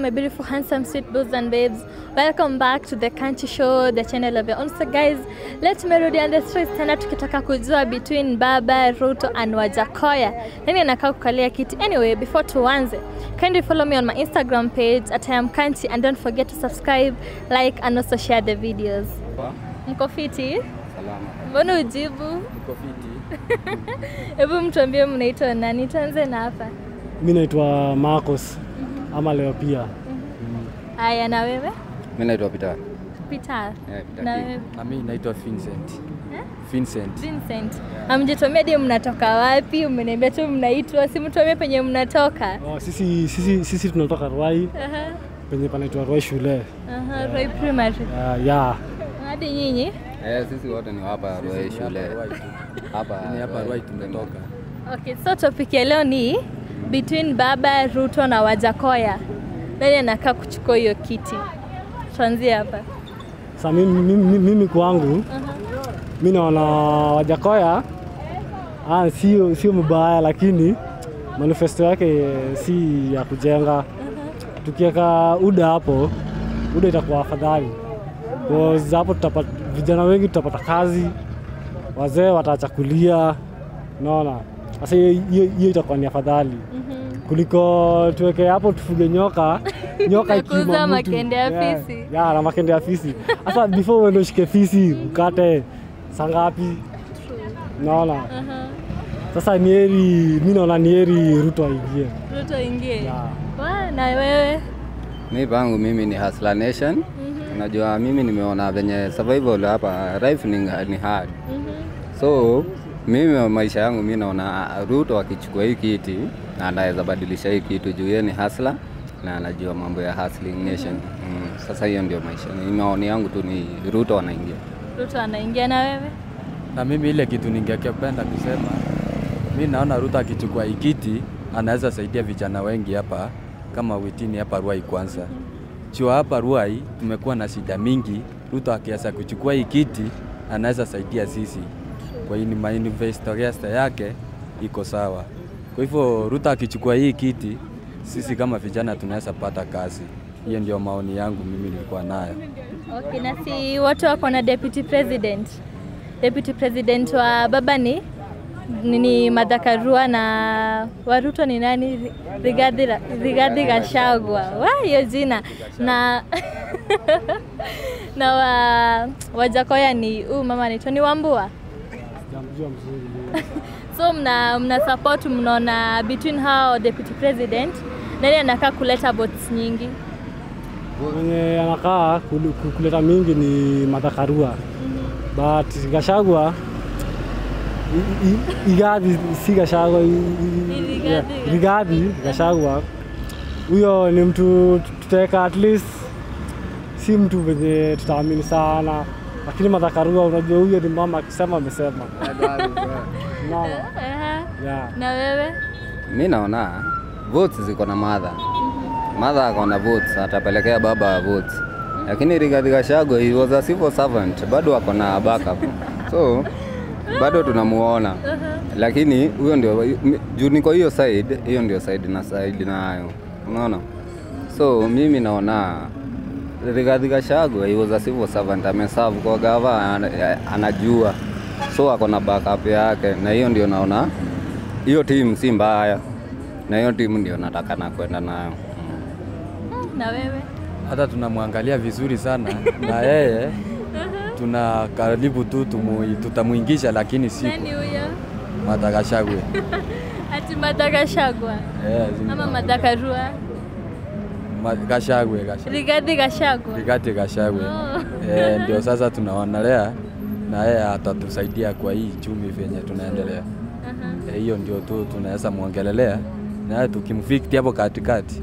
my beautiful, handsome, sweet boys and babes. Welcome back to the Kunchy Show, the channel of your own. So guys, let me rudi on the streets tena tukitaka kujua between Baba, Ruto and Wajakoya. Nani anakaa kukalia kiti? Anyway, before tuanze, kindly follow me on my Instagram page at Am Kunchy and don't forget to subscribe, like and also share the videos. Mko fiti? Salama. Mbona ujibu? Mko fiti. Hebu mtuambie mnaitwa nani? Tuanze na hapa. Mimi naitwa Marcos ama leo pia. Haya, na wewe? Mimi naitwa Peter. Peter. Peter. Na wewe? Na mimi naitwa Vincent. Vincent. Hamjatuambia hadi mnatoka wapi? Mmeniambia tu mnaitwa, si mtuambie penye mnatoka. Oh, sisi tunatoka Ruai. Penye panaitwa Ruai shule. Ruai primary. Yeah. Hadi nyinyi? Sisi wote ni hapa Ruai shule. Hapa Ruai tumetoka. Okay, so topic ya leo ni between Baba, Ruto na Wajakoya. Nani anakaa kuchukua hiyo kiti? Tuanzie hapa. Sasa mimi kwangu mimi naona Wajakoya sio mbaya, lakini manifesto yake si ya kujenga. Tukiweka UDA hapo, UDA itakuwa afadhali. Kwa hapo tutapata vijana wengi, tutapata kazi, wazee watachakulia, unaona. Sasa hiyo itakuwa ni afadhali. Kuliko tuweke hapo tufuge nyoka kuuza makende ya fisi. Na makende ya fisi. Sasa before uende ushike fisi ukate saa ngapi? Naona. Sasa mimi naona ni heri Ruto aingie. Ruto aingie. Na wewe? Mimi ni Hustler Nation. Unajua mimi nimeona venye survival hapa life ni hard. So mimi maisha yangu mimi naona Ruto akichukua hii kiti na anaweza badilisha hii kitu juu yeye ni hustler na anajua mambo ya hustling nation. Sasa hiyo ndio maisha. Maoni yangu tu ni Ruto anaingia. Ruto anaingia. Na wewe? Na mimi ile kitu ningependa kusema, mimi naona Ruto akichukua hii kiti anaweza saidia vijana wengi hapa kama witini hapa Ruai kwanza. Chua hapa Ruai tumekuwa na shida mingi. Ruto akianza kuchukua hii kiti anaweza saidia sisi. Kwa hiyo ni manifesto yake iko sawa. Kwa hivyo Ruto akichukua hii kiti, sisi kama vijana tunaweza pata kazi. Hiyo ndio maoni yangu mimi nilikuwa nayo. Okay, na si watu wako na deputy president. Deputy president wa Baba ni Martha Karua na wa Ruto ni nani? Rigathi Gachagua. Hiyo jina. Na Wajakoya ni mama anaitwa ni Wambua. Sijamjua mzuri. So mna support, mnaona between hao deputy president nani anakaa kuleta votes nyingi? Mwenye anakaa kuleta mingi ni Martha Karua. But Gachagua si Gachagua, Rigathi Gachagua. Huyo ni mtu tutaweka at least, si mtu mwenye tutaamini sana. Lakini Martha Karua unajua huyo ni mama akisema amesema. Na wewe? Mimi naona votes ziko na Martha akona votes, atapelekea Baba votes. Lakini Rigathi Gachagua he was a civil servant, bado akona backup. So bado tunamuona. Lakini huyo ndio juu niko hiyo ndio side nayo. Unaona? So mimi naona Rigathi Gachagua he was a civil servant, ameserve kwa gava, anajua. So akona backup yake, na hiyo ndio naona hiyo team si mbaya. Na hiyo team ndio nataka na kwenda nayo. Na wewe? Hata tunamwangalia vizuri sana na yeye tuna karibu tu tutamuingisha, lakini si nani huyo? Martha Gachagua. Ati Martha Gachagua? Ama Martha Karua? Gachagua. Rigathi Gachagua. Ndio sasa tunaonelea na yeye atatusaidia kwa hii chumi venye tunaendelea. Hiyo ndio tu tunaweza muongelelea na yeye tukimfikti hapo katikati.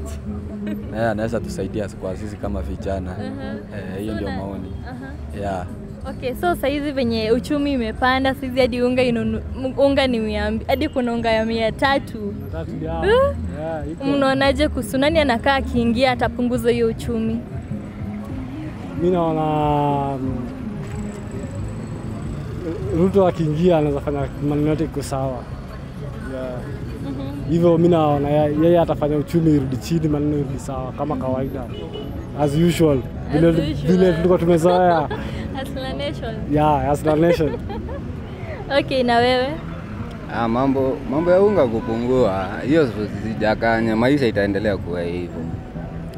Na yeye anaweza tusaidia kwa sisi kama vijana. Hiyo ndio maoni. Okay, so saizi venye uchumi imepanda, saizi hadi unga ni 200, hadi kuna unga ya 300. Mnaonaje kuhusu nani anakaa akiingia atapunguza hiyo uchumi? Mimi naona Ruto akiingia anaweza fanya maneno yote iko sawa. Hivyo mimi naona yeye atafanya uchumi irudi chini, maneno irudi sawa kama kawaida. As usual. Vile tulikuwa tumezoea. Hustler Nation. Yeah, Hustler Nation. Okay, na wewe? Mambo ya unga kupungua, hiyo sijakanya, maisha itaendelea kuwa hivyo.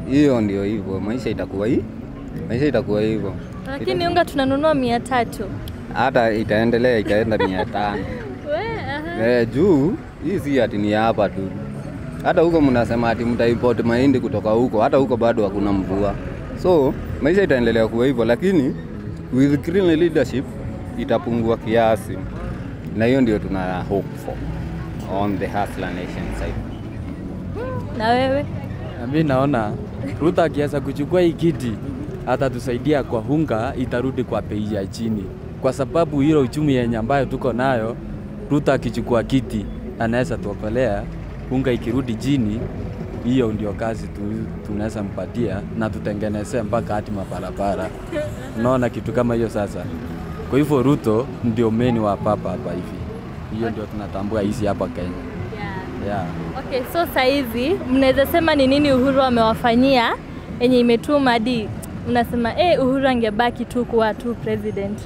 Hiyo ndio hivyo, maisha itakuwa hivyo. Lakini unga tunanunua 300. Hata itaenda 500. Juu hii si ati ni hapa tu. Hata huko mnasema ati mtaimport mahindi kutoka huko, hata huko bado hakuna mvua. So maisha itaendelea kuwa hivyo, lakini with green leadership itapungua kiasi. Na hiyo ndio tuna hope for on the Hustler Nation side. Na wewe? Mimi naona Ruto akianza kuchukua hii kiti atatusaidia kwa unga, itarudi kwa bei ya chini. Kwa sababu hilo uchumi yenye ambayo tuko nayo, Ruto akichukua kiti anaweza tuokolea, unga ikirudi chini, hiyo ndio kazi tunaweza mpatia na tutengenezee mpaka hati mabarabara. Unaona kitu kama hiyo sasa. Kwa hivyo Ruto ndio meni wa hapa hivi. Hiyo ndio tunatambua hizi hapa Kenya. Yeah. Okay, so saizi mnaweza sema ni nini Uhuru amewafanyia yenye imetuma hadi unasema Uhuru angebaki tu kuwa tu president?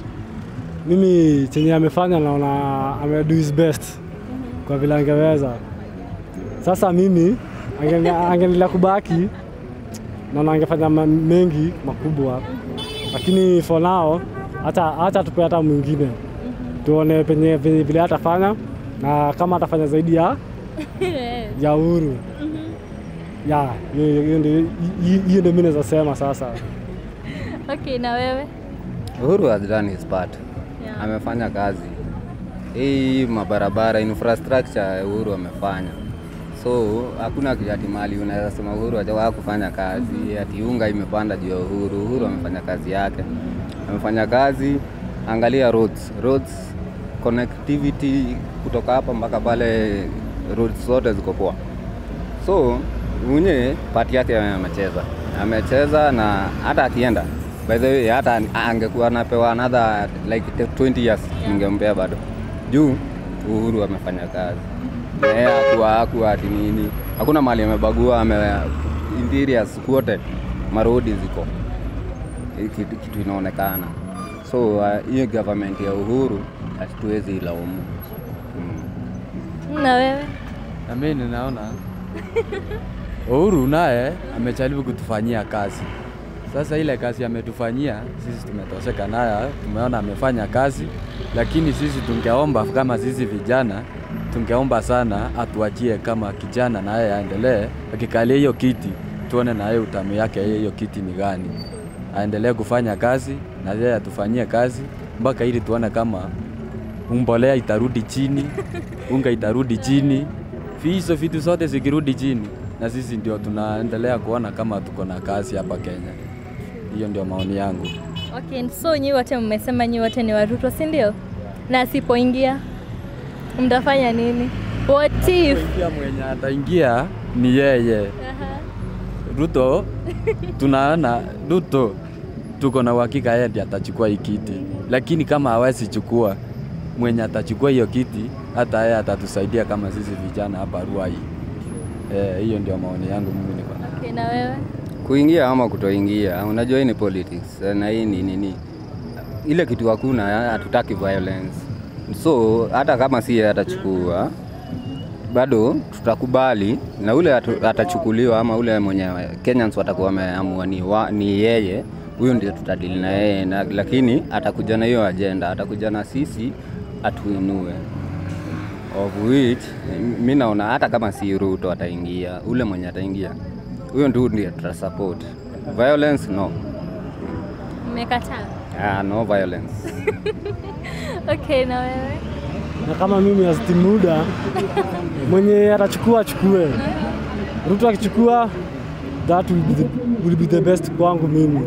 Mimi chenye amefanya naona do his best kwa vile angeweza. Sasa mimi angeendelea kubaki naona angefanya mengi makubwa. Lakini for now hata tupe hata mwingine. Tuone penye vile atafanya na kama atafanya zaidi ya Uhuru. Yeah, hiyo ndio mimi naweza sema sasa. Okay, na wewe? Uhuru has done his part. Yeah. Amefanya kazi. Hii mabarabara, infrastructure Uhuru amefanya. So hakuna kitu mali unaweza sema Uhuru hajawahi kufanya kazi, ati unga imepanda juu ya Uhuru. Uhuru amefanya kazi yake. Amefanya kazi, angalia roads connectivity kutoka hapa mpaka pale, roads zote ziko poa. So mwenye part yake amecheza na hata akienda, by the way, hata angekuwa anapewa another like 20 years ningempea bado. Juu Uhuru amefanya kazi. Hakuwa ati nini. Hakuna mali amebagua, interiors kote marodi ziko. Kitu inaonekana. So hiyo government ya Uhuru hatuwezi ilaumu. Na wewe? Na mimi ninaona Uhuru naye amejaribu kutufanyia kazi. Sasa ile kazi ametufanyia sisi tumetosheka nayo, tumeona amefanya kazi, lakini sisi tungeomba kama sisi vijana, tungeomba sana atuachie kama kijana na yeye aendelee akikalia hiyo kiti, tuone na yeye utamu yake hiyo kiti ni gani. Aendelee kufanya kazi na yeye atufanyie kazi mpaka ili tuone kama mbolea itarudi chini, unga itarudi chini, hizo vitu zote zikirudi chini, na sisi ndio tunaendelea kuona kama tuko na kazi hapa Kenya. Hiyo ndio maoni yangu. Okay, so nyi wote mmesema nyi wote ni wa Ruto, si ndio? Na asipoingia mtafanya nini? What if mwenye ataingia ni yeye? Ruto tunaona Ruto tuko na uhakika yeye ndiye atachukua hii kiti. Lakini kama hawezi chukua, mwenye atachukua hiyo kiti hata yeye atatusaidia kama sisi vijana hapa Ruai. Hiyo ndio maoni yangu mimi niko nayo. Okay, na wewe? Kuingia ama kutoingia, unajua hii ni politics na hii ni nini. Ile kitu hakuna, hatutaki violence. So hata kama si atachukua bado tutakubali, na ule atachukuliwa ama ule mwenye Kenyans watakuwa wameamua ni yeye, huyo ndio tutadili na yeye, lakini atakuja na hiyo agenda, atakuja na sisi atuinue. Of which mimi naona hata kama si Ruto ataingia, ule mwenye ataingia huyo ndiye tutasupport. Violence no. Umekataa? No violence. Okay, na wewe? Na kama mimi asitimuda mwenye atachukua achukue. Ruto akichukua that will be the best kwangu mimi.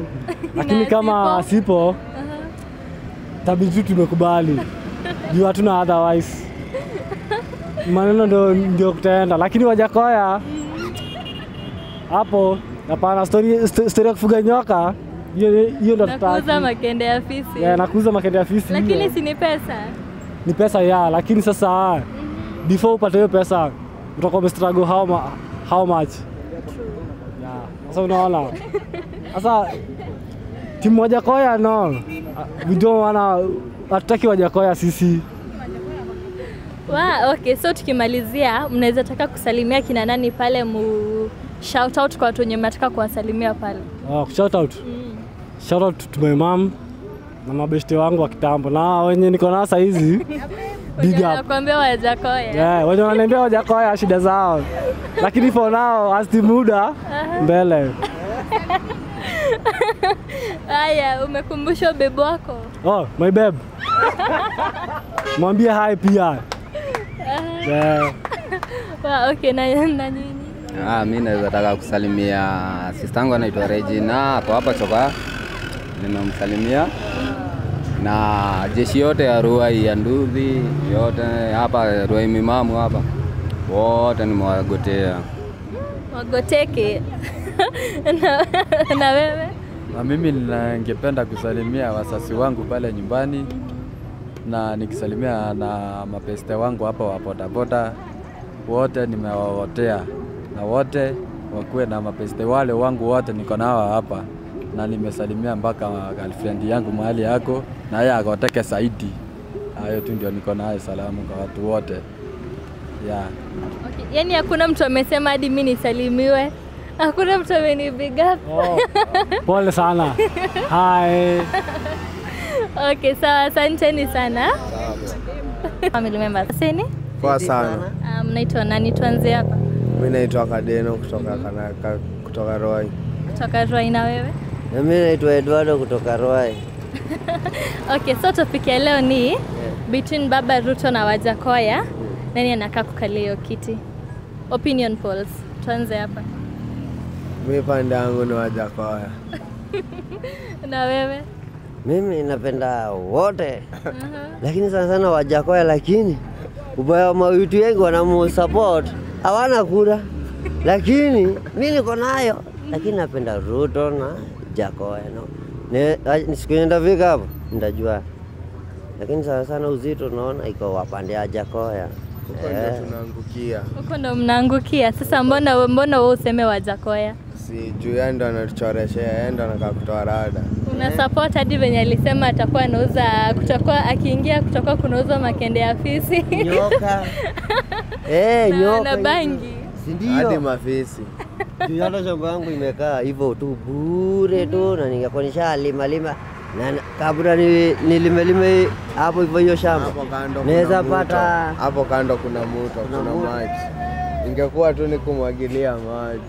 Lakini kama asipo tabidi tumekubali. Juu hatuna otherwise. Maneno ndio kutaenda, lakini Wajakoya hapo hapana, story ya kufuga nyoka hiyo ndo tutaki. Nakuuza makende ya fisi. Nakuuza makende ya fisi. Lakini si ni pesa? Ni pesa lakini sasa before upate hiyo pesa utakuwa umestruggle how much? Yeah. Sasa unaona. Sasa timu Wajakoya no. We don't wanna hatutaki Wajakoya sisi. Okay, so tukimalizia mnaweza taka kusalimia kina nani pale shout out kwa watu wenye mnataka kuwasalimia pale? Shout out. Shout out to my mom na mabeshte wangu wa kitambo na wenye niko nao saa hizi. Big up. Nakwambia Wajakoya. Wenye wananiambia Wajakoya shida zao. Lakini for now asti muda mbele. Haya, umekumbusha bebe wako? My babe. Mwambie hi pia. Okay, na nini? Mimi naweza taka kusalimia sistangu anaitwa Regina kwa hapa Choka. Nimemsalimia na jeshi yote ya Ruai ya Nduthi yote hapa Ruai Mimamu hapa. Wote nimewagotea. Wagoteke. Na wewe? Na mimi ningependa kusalimia wasasi wangu pale nyumbani na nikisalimia na mapeste wangu hapa wa bodaboda wote nimewaotea na wote wakuwe na mapeste wale wangu wote niko nao hapa na nimesalimia mpaka girlfriend yangu mahali yako na yeye akoteke zaidi. Hayo tu ndio niko nayo salamu kwa watu wote. Yeah. Okay, yani hakuna mtu amesema hadi mimi nisalimiwe. Hakuna mtu ameni big up. Pole sana. Hi. Okay, sawa, asanteni sana. Family members. Sini? Kwa sana. Mnaitwa nani? Tuanze hapa. Mimi naitwa Kadeno kutoka Ruai. Kutoka Ruai, na wewe? Na mimi naitwa Eduardo kutoka Ruai. Okay, so topic ya leo ni between Baba Ruto na Wajakoya. Nani anakaa kukalia hiyo kiti? Opinion polls. Tuanze hapa. Mimi pande yangu ni Wajakoya. Na wewe? Mimi napenda wote. Lakini sana Wajakoya, lakini ubaya wa mawiti wengi wanamusupport. Hawana kura. Lakini mimi niko nayo. Lakini napenda Ruto na Jakoya no. Nisikwenda vika hapo nitajua. Lakini sana uzito naona iko wapande ya Jakoya. Huko ndio tunaangukia. Huko ndo mnaangukia. Sasa mbona wewe useme Wajakoya? Si juu yeye ndo anatuchoreshea, yeye ndo anakaa kutoa rada. Una support hadi venye alisema atakuwa anauza, kutakuwa akiingia kutakuwa kunauza makende ya fisi. Nyoka. Nyoka. Na bangi. Si ndio? Hadi mafisi. Juu hata shamba yangu imekaa hivyo tu bure tu na ningekuwa nishalima na kabla nilime hapo hivyo hiyo shamba. Naweza pata hapo kando kuna mto, kuna maji. Ingekuwa tu ni kumwagilia maji.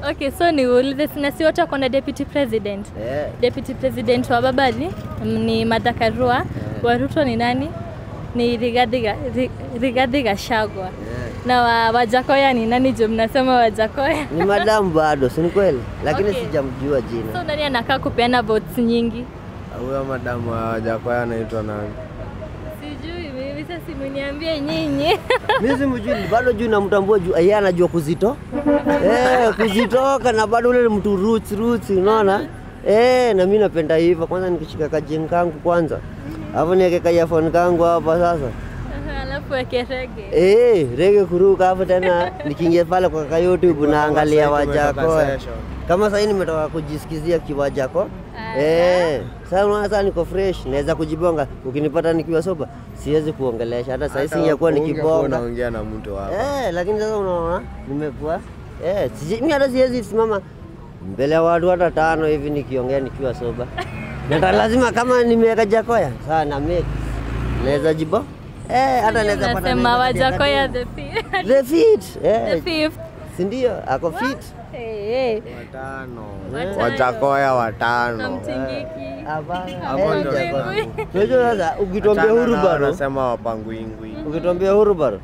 Okay, so niulize, si wote wako na deputy president? Deputy president wa baba ni Martha Karua. Wa Ruto ni nani? Ni Rigathi Gachagua. Na Wajakoya ni nani? Jo, mnasema Wajakoya. Ni madam bado, si kweli? Lakini sijamjua jina. So nani anakaa kupeana votes nyingi? Huyo madam wa Wajakoya anaitwa nani? Sijui mimi, sasa simniambie nyinyi. Mimi simjui, bado juu namtambua juu yeye anajua kuzito. Kuzitoka na bado ule mtu roots unaona? Na mimi napenda hivyo. Kwanza nikishika kajin kangu kwanza. Hapo niweke earphone kangu hapa sasa. Alafu weke rege. Rege kuruka hapo tena nikiingia pale kwa YouTube naangalia Wajakoya. Kama sasa nimetoka kujisikizia kiwajako. Sasa niko fresh, naweza kujibonga. Ukinipata nikiwa soba, siwezi kuongelesha. Hata sasa singekuwa nikibonga. Unaongea na mtu hapa. Lakini sasa unaona nimekuwa mimi hata siwezi simama mbele ya watu hata 5 hivi nikiongea nikiwa soba. Na lazima kama nimeweka Jakoya, sasa na make naweza jibo. Hata naweza pata sema Wajakoya the fifth. The fifth. Si ndio? Ako fit. Watano. Wajakoya 5. Mtingiki. Hapo ndio. Unajua sasa ukituambia huru bado unasema wapangwingwi. Ukituambia huru bado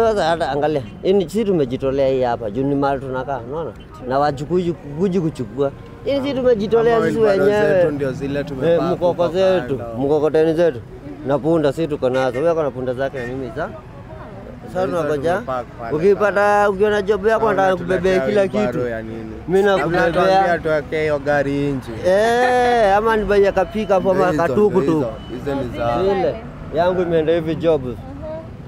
sasa hata angalia. Hii sisi tumejitolea hii hapa. Juu ni mahali tunakaa, unaona? Na wachukuji kuchukua. Hii sisi tumejitolea sisi wenyewe. Ndio zile tumepaka. Mkokoteni zetu. Na punda sisi tuko nazo. Wewe uko na punda zake na mimi za. Sasa tunangoja. Ukipata ukiona job yako nataka kubebea kila kitu. Mimi nakubebea tuweke hiyo gari nje. Ama nibaye kapika hapo ama katuku tu. Hizo ni za. Ile yangu imeenda hivi job.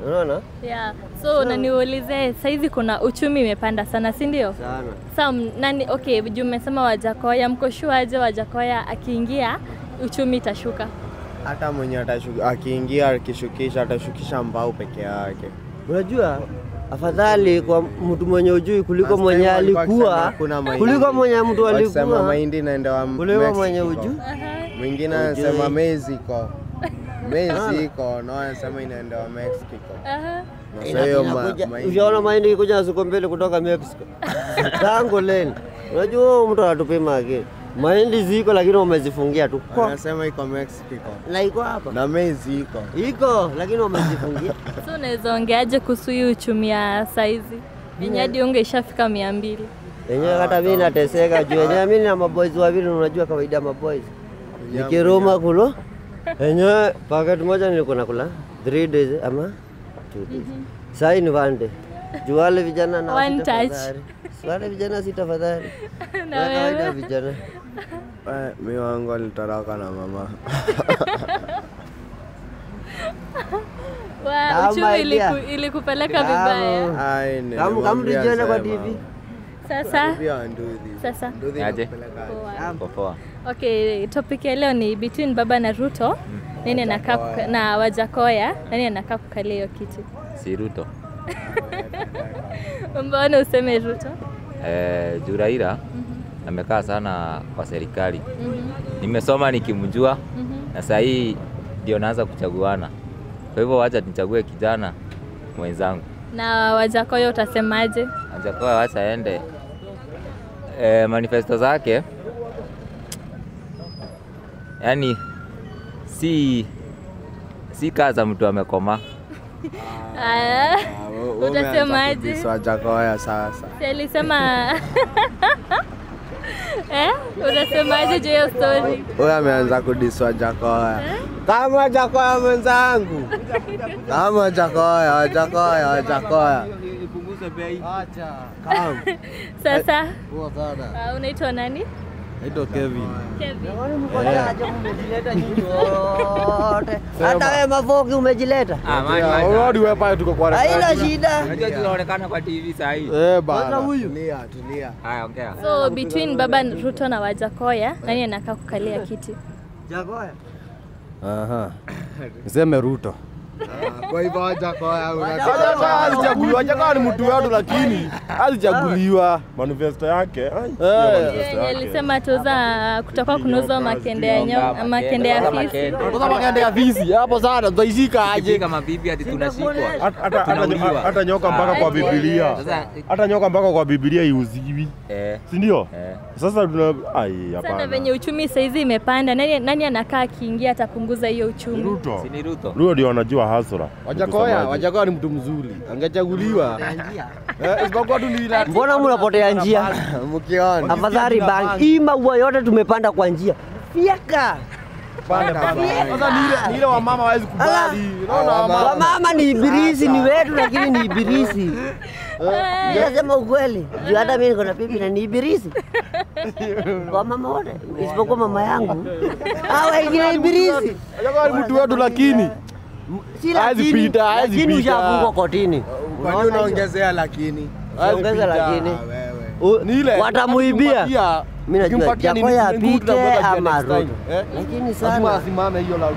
Unaona? Yeah. So unaniulize saizi kuna uchumi imepanda sana, si ndio? Sana. Sasa nani okay, juu umesema Wajakoya, mko sure aje Wajakoya akiingia uchumi itashuka? Hata mwenye akiingia akishukisha atashukisha mbao peke yake. Unajua afadhali kwa mtu mwenye ujui kuliko mwenye alikuwa, kuliko mwenye mtu alikuwa. Sema mahindi naenda kuliko mwenye ujui. Mwingine anasema Mexico. Mexico, no anasema inaenda Mexico. Unaona mahindi ikuja siku mbele kutoka Mexico. Tangu leni. Unajua mtu anatupima akili. Mahindi ziko lakini wamezifungia tu. Anasema iko Mexico. Na iko hapa. Na mezi iko. Iko lakini wamezifungia. So unaweza ongeaje kuhusu uchumi ya saizi? Vinyadi unge ishafika 200. Yenyewe hata mimi nateseka juu yenyewe mimi na maboys wawili unajua kawaida maboys. Nikiroma kulo. Yenyewe packet moja nilikuwa nakula 3 days ama 2 days. Sasa ni 1 day. Juu wale vijana na one touch. Wale vijana si tafadhali. Na kawaida vijana. Mimi wangu alitoroka na mama. Uchumi ilikupeleka vibaya. Kama mlijiona kwa TV. Sasa. Aje? Poa. Okay, topic ya leo ni between baba na Ruto. Nani anakaa na Wajakoya? Nani anakaa kukalia hiyo kiti? Si Ruto. Mbona useme Ruto? Juu Raila amekaa sana kwa serikali. Nimesoma nikimjua na sasa hii ndio naanza kuchaguana. Kwa hivyo wacha nichague kijana mwenzangu. Na Wajakoya utasemaje? Wajakoya wacha aende. Manifesto zake yani si kaza mtu amekoma. Utasemaje? Wajakoya sasa. Si alisema unasemaje juu ya story? Huyu ameanza kudiswa Wajakoya. Kama Wajakoya mwenzangu. Kama Wajakoya. Ipunguze bei. Acha. Kama. Sasa. Poa sana. Unaitwa nani? Naitwa Kevin. Naona mkoja aje umejileta nyinyi wote. Hata wewe Mavoki umejileta. Urudi wewe pale tuko kwa rekodi. Haina shida. Unajua tunaonekana kwa TV sasa hii. Bana. Tulia. Haya ongea. So between baba Ruto na Wajakoya, nani anakaa kukalia kiti? Jakoya. Aha. Niseme Ruto. Kwa hivyo Wajakoya Hajachaguliwa, Wajakoya ni mtu wetu lakini hajachaguliwa. Manifesto yake. Alisema tuza kutakuwa kunuza makende ya fisi. Kutoka makende ya fisi hapo sana tutaishika aje kama bibi hadi tunashikwa. Hata nyoka mpaka kwa Biblia. Hata nyoka mpaka kwa Biblia iuziwi. Si ndio? Sasa hapana. Sana venye uchumi saizi imepanda. Nani anakaa akiingia atapunguza hiyo uchumi? Ruto. Si ni Ruto. Ruto ndio anajua hasara. Wajakoya ni mtu mzuri. Angechaguliwa. Isipokuwa tu ni mbona mnapotea njia? Mkiona. Afadhali bangi. Hii maua yote tumepanda kwa njia. Fieka. Sasa ni ile wamama hawezi kubali. Unaona wamama ni ibilisi, ni wetu lakini ni ibilisi. Nasema ukweli. Juu hata mimi niko na pipi na ni ibilisi. Kwa mama wote isipokuwa mama yangu. Wengine ibilisi. Wajakoya ni mtu wetu lakini si lakini ushafungwa kotini. Kwani unaongezea lakini? Ongeza lakini. Watamuibia. Mimi najua Jakoya apite ama Ruto. Lakini sana asimame hiyo la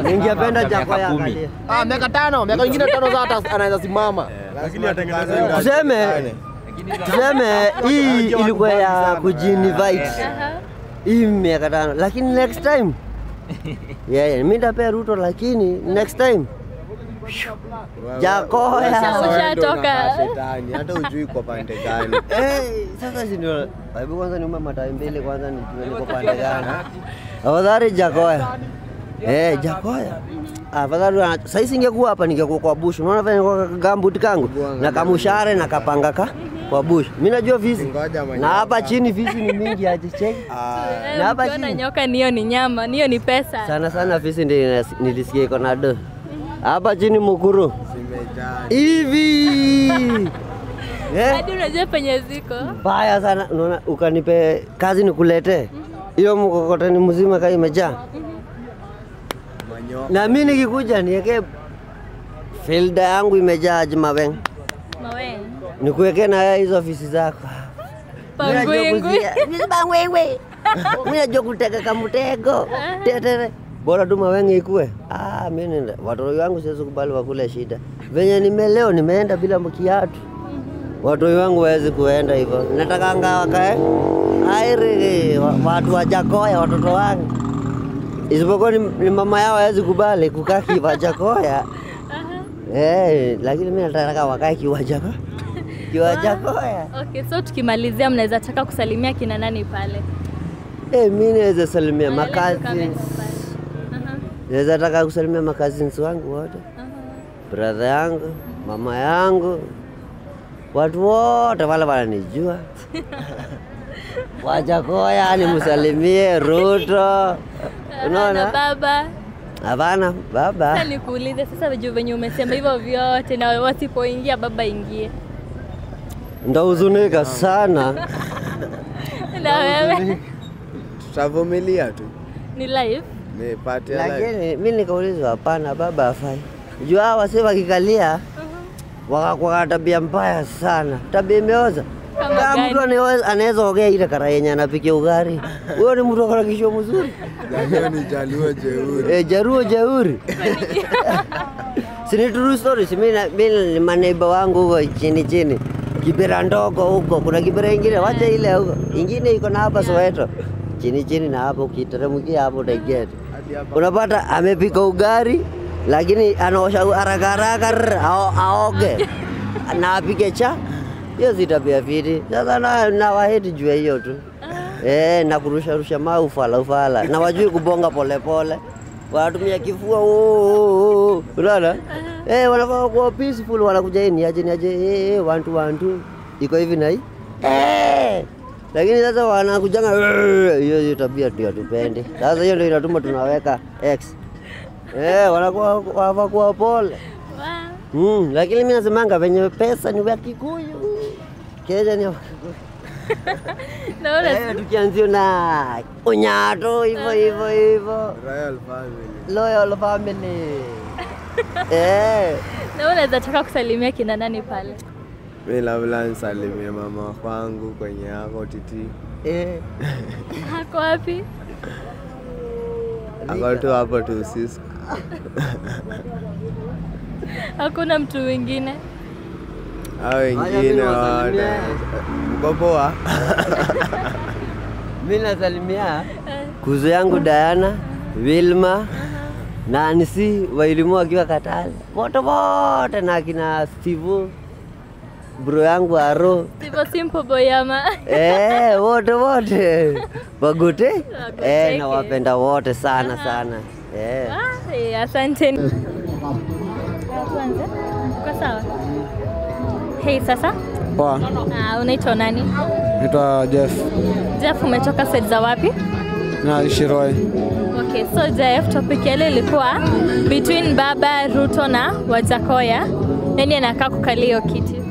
ningependa Jakoya akalie. Miaka 5, miaka ingine 5 za hata anaweza simama. Lakini atengeneze tuseme hii ilikuwa ya kujinvite. Hii miaka 5 lakini next time mimi ndapea Ruto lakini next time Jakoya ushatoka. Hata ujui kwa pande gani. Sasa si ndio. Hebu kwanza niume matai mbele kwanza nijue niko pande gani. Afadhali Jakoya. Jakoya. Afadhali sasa singekuwa hapa ningekuwa kwa bush. Unaona vile kwa gambut kangu na kamushare na kapanga kwa bush. Mimi najua visi. Na hapa chini visi ni mingi aje cheki. Na hapa chini nyoka niyo ni nyama, niyo ni pesa. Sana visi ndio nilisikia iko na do. Hapa chini mukuru. Hivi. Hadi unajua penye ziko. Baya sana. Unaona ukanipe kazi nikulete. Hiyo mkokoteni mzima kai imejaa. Na mimi nikikuja niweke Filda yangu imejaa Maweng. Maweng. Nikuweke na hizo ofisi zako. Pangwengwe. Pangwengwe. Mimi najua kutega kamutego. Tetere. Bora tu Maweng ikue. Mimi watoto wangu siwezi kubali wakule shida. Venye nimeleo nimeenda bila mkiatu. Watoto wangu hawezi kuenda hivyo. Nataka ngawa kae. Aire watu wa Jakoya watoto wangu. Isipokuwa ni mama yao hawezi kubali kukaa kiwa Jakoya. Lakini mimi nataka wakae kiwa Jakoya. Kiwa Jakoya. Okay, so tukimalizia mnaweza taka kusalimia kina nani pale? Mimi naweza salimia makazi. Naweza taka kusalimia makazi wangu wote. Brother yangu, mama yangu. Watu wote wale wananijua. Wajakoya nimsalimie Ruto. Unaona baba? Hapana baba. Sasa nikuulize sasa venye umesema hivyo vyote na wasipoingia baba ingie. Ndio huzunika sana. Na wewe? Tutavumilia tu. Ni live? Ni party live. Lakini mimi nikaulizwa hapana baba afai. Jua hawa sasa wakikalia wakakuwa tabia mbaya sana. Tabia imeoza. Kama mtu anaweza ongea ile kara yenye anapikia ugali. Huyo ni mtu akona kisho mzuri. Ndio ni jaluo jeuri. Jaruo jeuri. Sini true story. Mimi ni maneiba wangu huko chini. Kibera ndogo huko. Kuna kibera ingine wacha ile huko. Ingine iko na hapa Soweto. Chini na hapo ukiteremkia hapo utaget. Unapata amepika ugali lakini anaosha haraka aoge. Na apike cha. Hiyo zitabia fiti. Sasa na waheti juu hiyo tu. Na kurusha mawe ufala. Na wajui kubonga pole. Wanatumia kifua unaona? Wanafaa kuwa peaceful wanakuja ni aje 1 iko hivi na hii. Lakini sasa wanakujanga hiyo tabia tu hatupendi. Sasa hiyo ndio inatuma tunaweka X. Wanakuwa pole. Lakini mimi nasemanga venye pesa ni wa Kikuyu. Kenya ni wa Kikuyu. Naona tukianzia na unyato hivyo. Loyal family. Na unaweza taka kusalimia kina nani pale? Mimi labda nisalimie mama wangu kwenye yako titi. Hako wapi? Akato hapo tu sisi. Hakuna mtu mwingine? Wengine mko poa? Mimi nasalimia kuzo yangu Diana, Wilma, Nancy, wailimu wakiwa Katale. Wote na kina Steve, bro yangu Aro. Steve simple boyama. Wote. Bagote? Na wapenda wote sana. Asante. Tuanze. Kwa sawa? Hey, sasa? Poa. Unaitwa nani? Naitwa Jeff. Jeff, umetoka side za wapi? Na Shiroi. Okay, so Jeff, topic ile ilikuwa between Baba Ruto na Wajakoya. Nani anakaa kukalia hiyo kiti?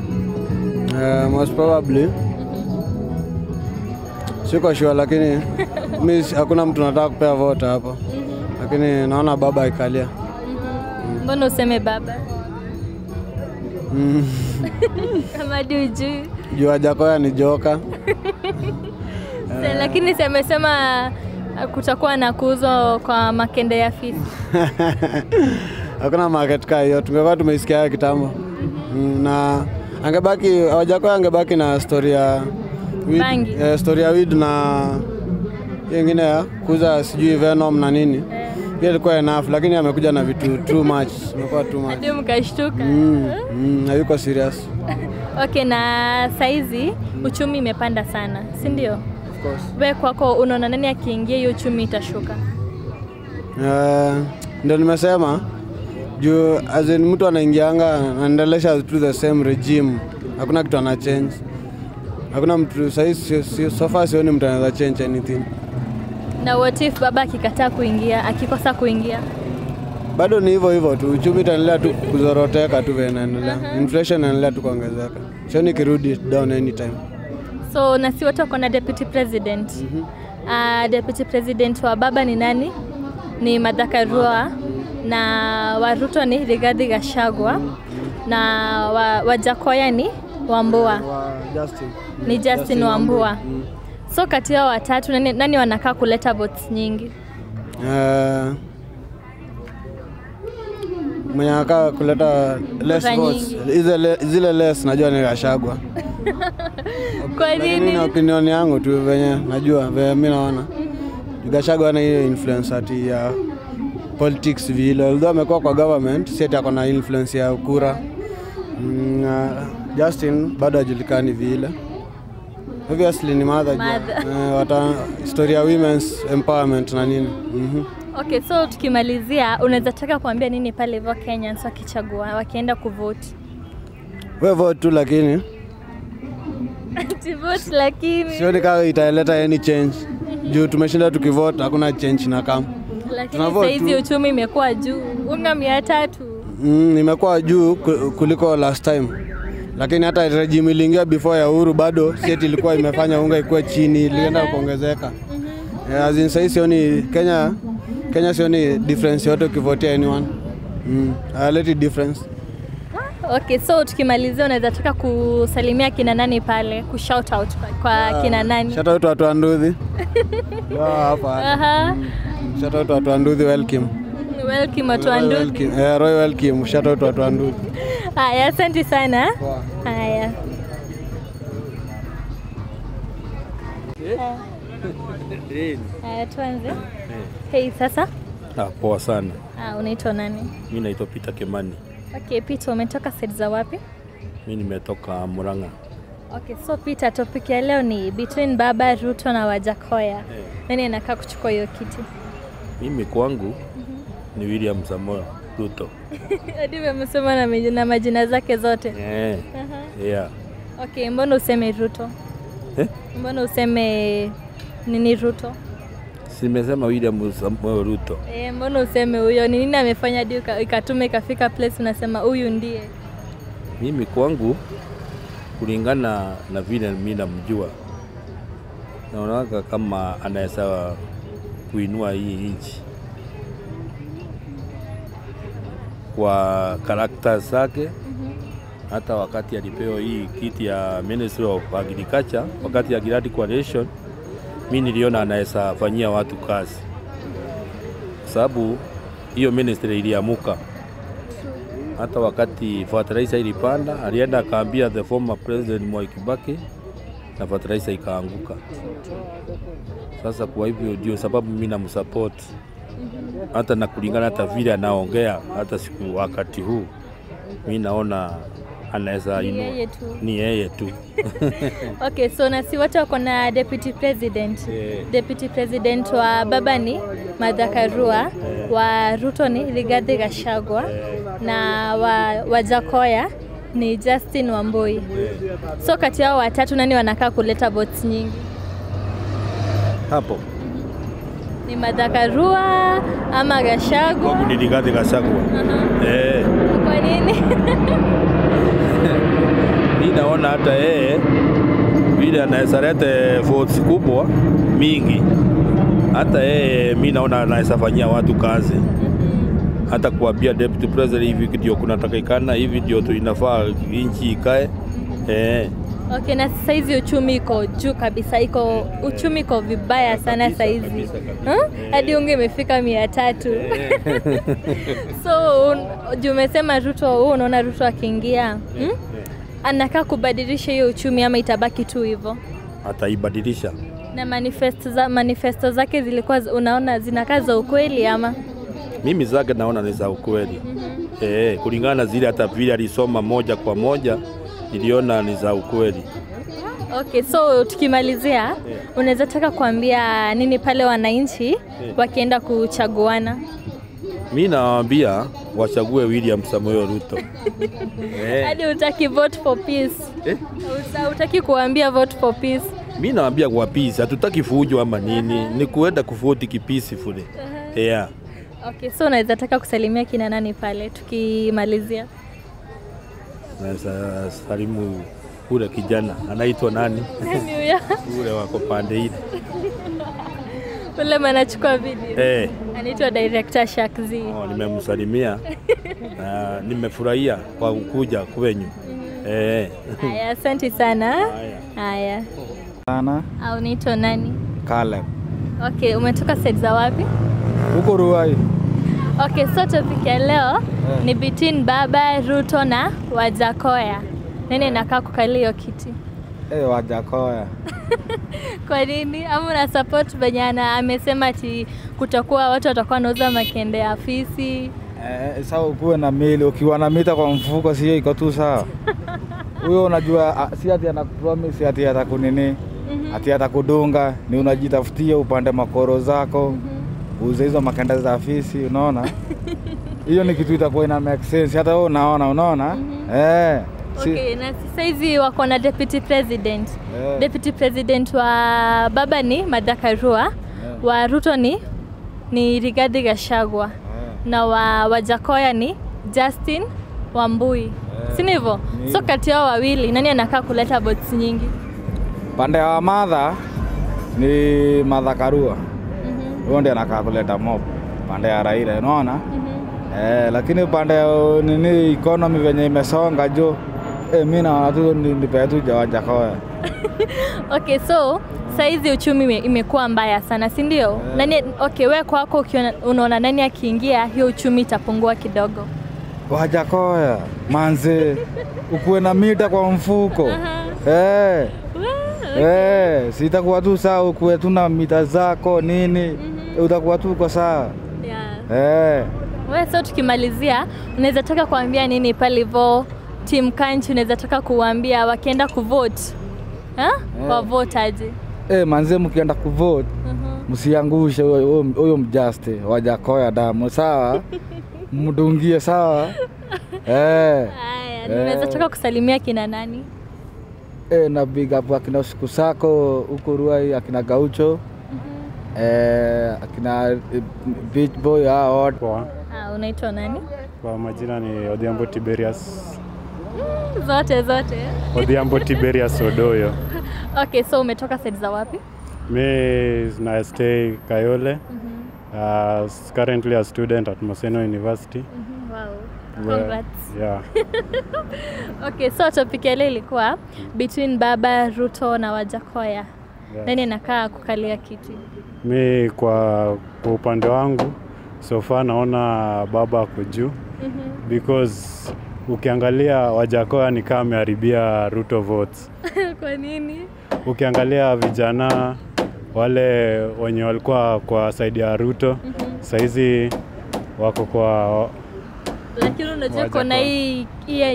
Most probably. Siko sure lakini mimi hakuna mtu nataka kupea vote hapo. Lakini naona Baba ikalia. Mbona useme Baba? Kama dijui. Jua Jakoya ni joka. Lakini semesema kutakuwa na kuuzwa kwa makende ya fisi. Hakuna market kaa hiyo. Tungekuwa tumeisikia kitambo. Na Wajakoya angebaki na story ya weed, story ya weed na nyingine ya kuuza sijui Venom na nini. Hiyo ilikuwa enough lakini amekuja na vitu too much. Imekuwa too much. Ndio mkashtuka. Hayuko serious. Okay, na saizi uchumi imepanda sana, si ndio? Of course. Wewe kwako unaona nani akiingia hiyo uchumi itashuka? Ndio nimesema juu as in mtu anaingianga anaendelesha to the same regime. Hakuna kitu ana change. Hakuna mtu saizi so far sioni mtu anaweza change anything. Na what if Baba akikataa kuingia, akikosa kuingia? Bado ni hivyo tu. Uchumi itaendelea tu kuzoroteka tu vile inaendelea. Inflation inaendelea tu kuongezeka. Sioni kirudi down anytime. So na si watu wako na deputy president. Deputy president wa Baba ni nani? Ni Martha Karua. na wa Ruto ni Rigathi Gachagua na wa Jakoya ni Wambua. Ni Justin Wambua. So kati ya watatu nani wanakaa kuleta votes nyingi? Mwenye anakaa kuleta less votes. Zile less najua ni Gachagua. Kwa nini? Ni opinion yangu tu venye najua mimi naona. Gachagua ana hiyo influence ati ya politics vile. Although amekuwa kwa government, sasa ako na influence ya kura. Justin bado hajulikani vile. Obviously ni mother. Wata story ya women's empowerment na nini. Okay, so tukimalizia unaweza taka kuambia nini pale hivyo Kenyans wakichagua wakienda kuvote? Wewe vote tu lakini vote lakini sioni kama italeta any change. Juu tumeshinda tukivote hakuna change na kama. Lakini sasa hizi uchumi imekuwa juu. Unga 300. Imekuwa juu kuliko last time. Lakini hata regime iliingia before ya Uhuru bado seti ilikuwa imefanya unga ikuwe chini, ilienda kuongezeka. As in sasa sioni Kenya sioni difference yote ukivotea anyone. Let it difference. Okay, so tukimalizia unaweza taka kusalimia kina nani pale, ku shout out kwa kina nani? Shout out watu wa Nduthi. Hapa. Shout out watu wa Nduthi, welcome. Welcome watu wa Nduthi. Roy welcome, shout out watu wa Nduthi. Haya, asante sana. Haya. Tuanze. Hey, sasa? Poa sana. Unaitwa nani? Mimi naitwa Peter Kimani. Okay, Peter, umetoka side za wapi? Mimi nimetoka Murang'a. Okay, so Peter, topic ya leo ni between Baba Ruto na Wajakoya. Nani anakaa kuchukua hiyo kiti? Mimi kwangu ni William Samoei Ruto. Hadi umesema na majina zake zote? Yeah. Okay, mbona useme Ruto? Mbona useme nini Ruto? Simesema William Samoei Ruto. Mbona useme huyo? Ni nini amefanya hadi ikatume ikafika place unasema huyu ndiye? Mimi kwangu kulingana na vile mimi namjua, naona kama anaweza kuinua hii nchi kwa karakta zake. Hata wakati alipewa hii kiti ya Ministry of Agriculture, wakati ya Giradi Coalition, mimi niliona anaweza fanyia watu kazi, sababu hiyo ministry iliamuka. Hata wakati fertilizer ilipanda, alienda akaambia the former president Mwai Kibaki na fertilizer ikaanguka. Sasa kwa hivyo ndio sababu mimi namsupport. Hata na kulingana hata vile anaongea hata siku wakati huu mimi naona anaweza inua. Ni yeye tu. Okay, so na si watu wako na deputy president. Deputy president wa baba ni Martha Karua, wa Ruto ni Rigathi Gachagua, na wa Jakoya ni Justin Wambui. So kati yao watatu nani wanakaa kuleta votes nyingi? Hapo ni Martha Karua ama Gachagua? Kwa ni Rigathi Gachagua. Kwa nini? Mimi naona hata vile anaweza leta votes kubwa mingi. Hata mimi naona anaweza fanyia watu kazi. Hata kuambia deputy president hivi ndio kunatakikana, hivi ndio inafaa nchi ikae. Okay, na sasa hizi uchumi iko juu kabisa, uchumi iko vibaya sana sasa hizi. Hadi unge imefika 300. So umesema Ruto, wewe unaona Ruto akiingia anakaa kubadilisha hiyo uchumi ama itabaki tu hivyo? Ataibadilisha. Na manifesto zake zilikuwa unaona zinakaa za ukweli ama? Mimi zake naona ni za ukweli. Kulingana zile hata vile alisoma moja kwa moja niliona ni za ukweli. Okay, so tukimalizia unaweza taka kuambia nini pale wananchi wakienda kuchaguana? Mimi nawaambia wachague William Samoei Ruto. Hadi utaki vote for peace. Utaki kuambia vote for peace. Mimi nawaambia kwa peace, hatutaki fujo ama nini, ni kuenda kuvote kipeacefully. Okay, so unaweza taka kusalimia kina nani pale tukimalizia? Naweza salimu ule kijana anaitwa nani? Nani huyo? Ule wako pande ile. Ule anachukua video. Anaitwa Director Shakzi. Nimemsalimia na nimefurahia kwa kuja kwenyu. Haya, asante sana. Haya. Sana. Au unaitwa nani? Caleb. Okay, umetoka side za wapi? Huko Ruai. Okay, so topic ya leo ni between Baba Ruto na Wajakoya. Nani anakaa kukalia hiyo kiti? Wajakoya. Kwa nini? Ama una support banyana amesema ati kutakuwa watu watakuwa wanauza makende ya afisi. Sawa ukuwe na mili, ukiwa na mita kwa mfuko sio iko tu sawa. Huyo unajua si ati anakupromise ati atakunini. Ati atakudunga, ni unajitafutia upande makoro zako. Uuze hizo makende za afisi, unaona? Hiyo ni kitu itakuwa ina make sense. Hata wewe unaona? Okay, na sasa hivi wako na deputy president. Deputy president wa Baba ni Martha Karua, wa Ruto ni Rigathi Gachagua. Na wa Wajakoya ni Justin Wambui. Si hivyo? So kati yao wawili nani anakaa kuleta votes nyingi? Pande wa Martha ni Martha Karua. Huyo ndiye anakaa kuleta mob. Pande ya Raila, unaona? Lakini pande nini economy venye imesonga jo. Mimi na watu nipe tu Wajakoya. Okay, so saizi uchumi imekuwa mbaya sana, si ndio? Nani wewe kwako unaona nani akiingia hiyo uchumi itapungua kidogo? Wajakoya, manze. Ukuwe na mita kwa mfuko. Sitakuwa tu sawa ukuwe tu na mita zako nini. Utakuwa tu uko sawa. Wewe so tukimalizia unaweza taka kuambia nini pale hivyo Am Kunchy, unaweza taka kuambia wakienda kuvote? Wa vote aje? Manze mkienda kuvote msiangushe huyo mjaste Wajakoya damu sawa? Mdungie sawa? Haya, unaweza taka kusalimia kina nani? Na big up akina siku sako huko Ruai, akina Gaucho. Akina Beach Boy hao. Unaitwa nani? Kwa majina ni Odhiambo Tiberius. Zote. Odhiambo Tiberius Odoyo. Okay, so umetoka side za wapi? Me na stay Kayole. Currently a student at Maseno University. Wow. Congrats. Yeah. Okay, so topic ya leo ilikuwa between Baba Ruto na Wajakoya. Nani anakaa kukalia kiti? Me kwa upande wangu so far naona Baba ako juu. Because ukiangalia Wajakoya ni kama ameharibia Ruto votes. Kwa nini? Ukiangalia vijana wale wenye walikuwa kwa side ya Ruto, saizi wako kwa lakini unajua kuna hii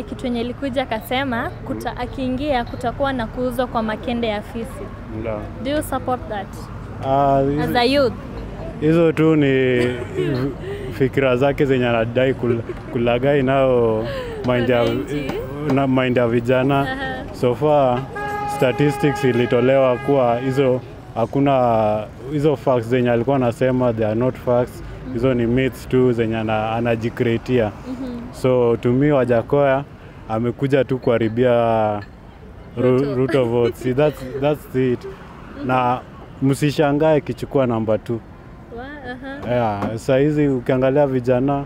kitu yenye ilikuja akasema akiingia kutakuwa na kuuzwa kwa makende ya afisi. Do you support that? As a youth? Hizo tu ni fikira zake zenye anadai kulagai nao mind ya vijana. So far statistics ilitolewa kuwa hakuna hizo facts zenye alikuwa anasema they are not facts. Hizo ni myths tu zenye anajikreatia. So to me Wajakoya amekuja tu kuharibia Ruto votes. See, that's it. Na msishangae kichukua namba 2. Saizi ukiangalia vijana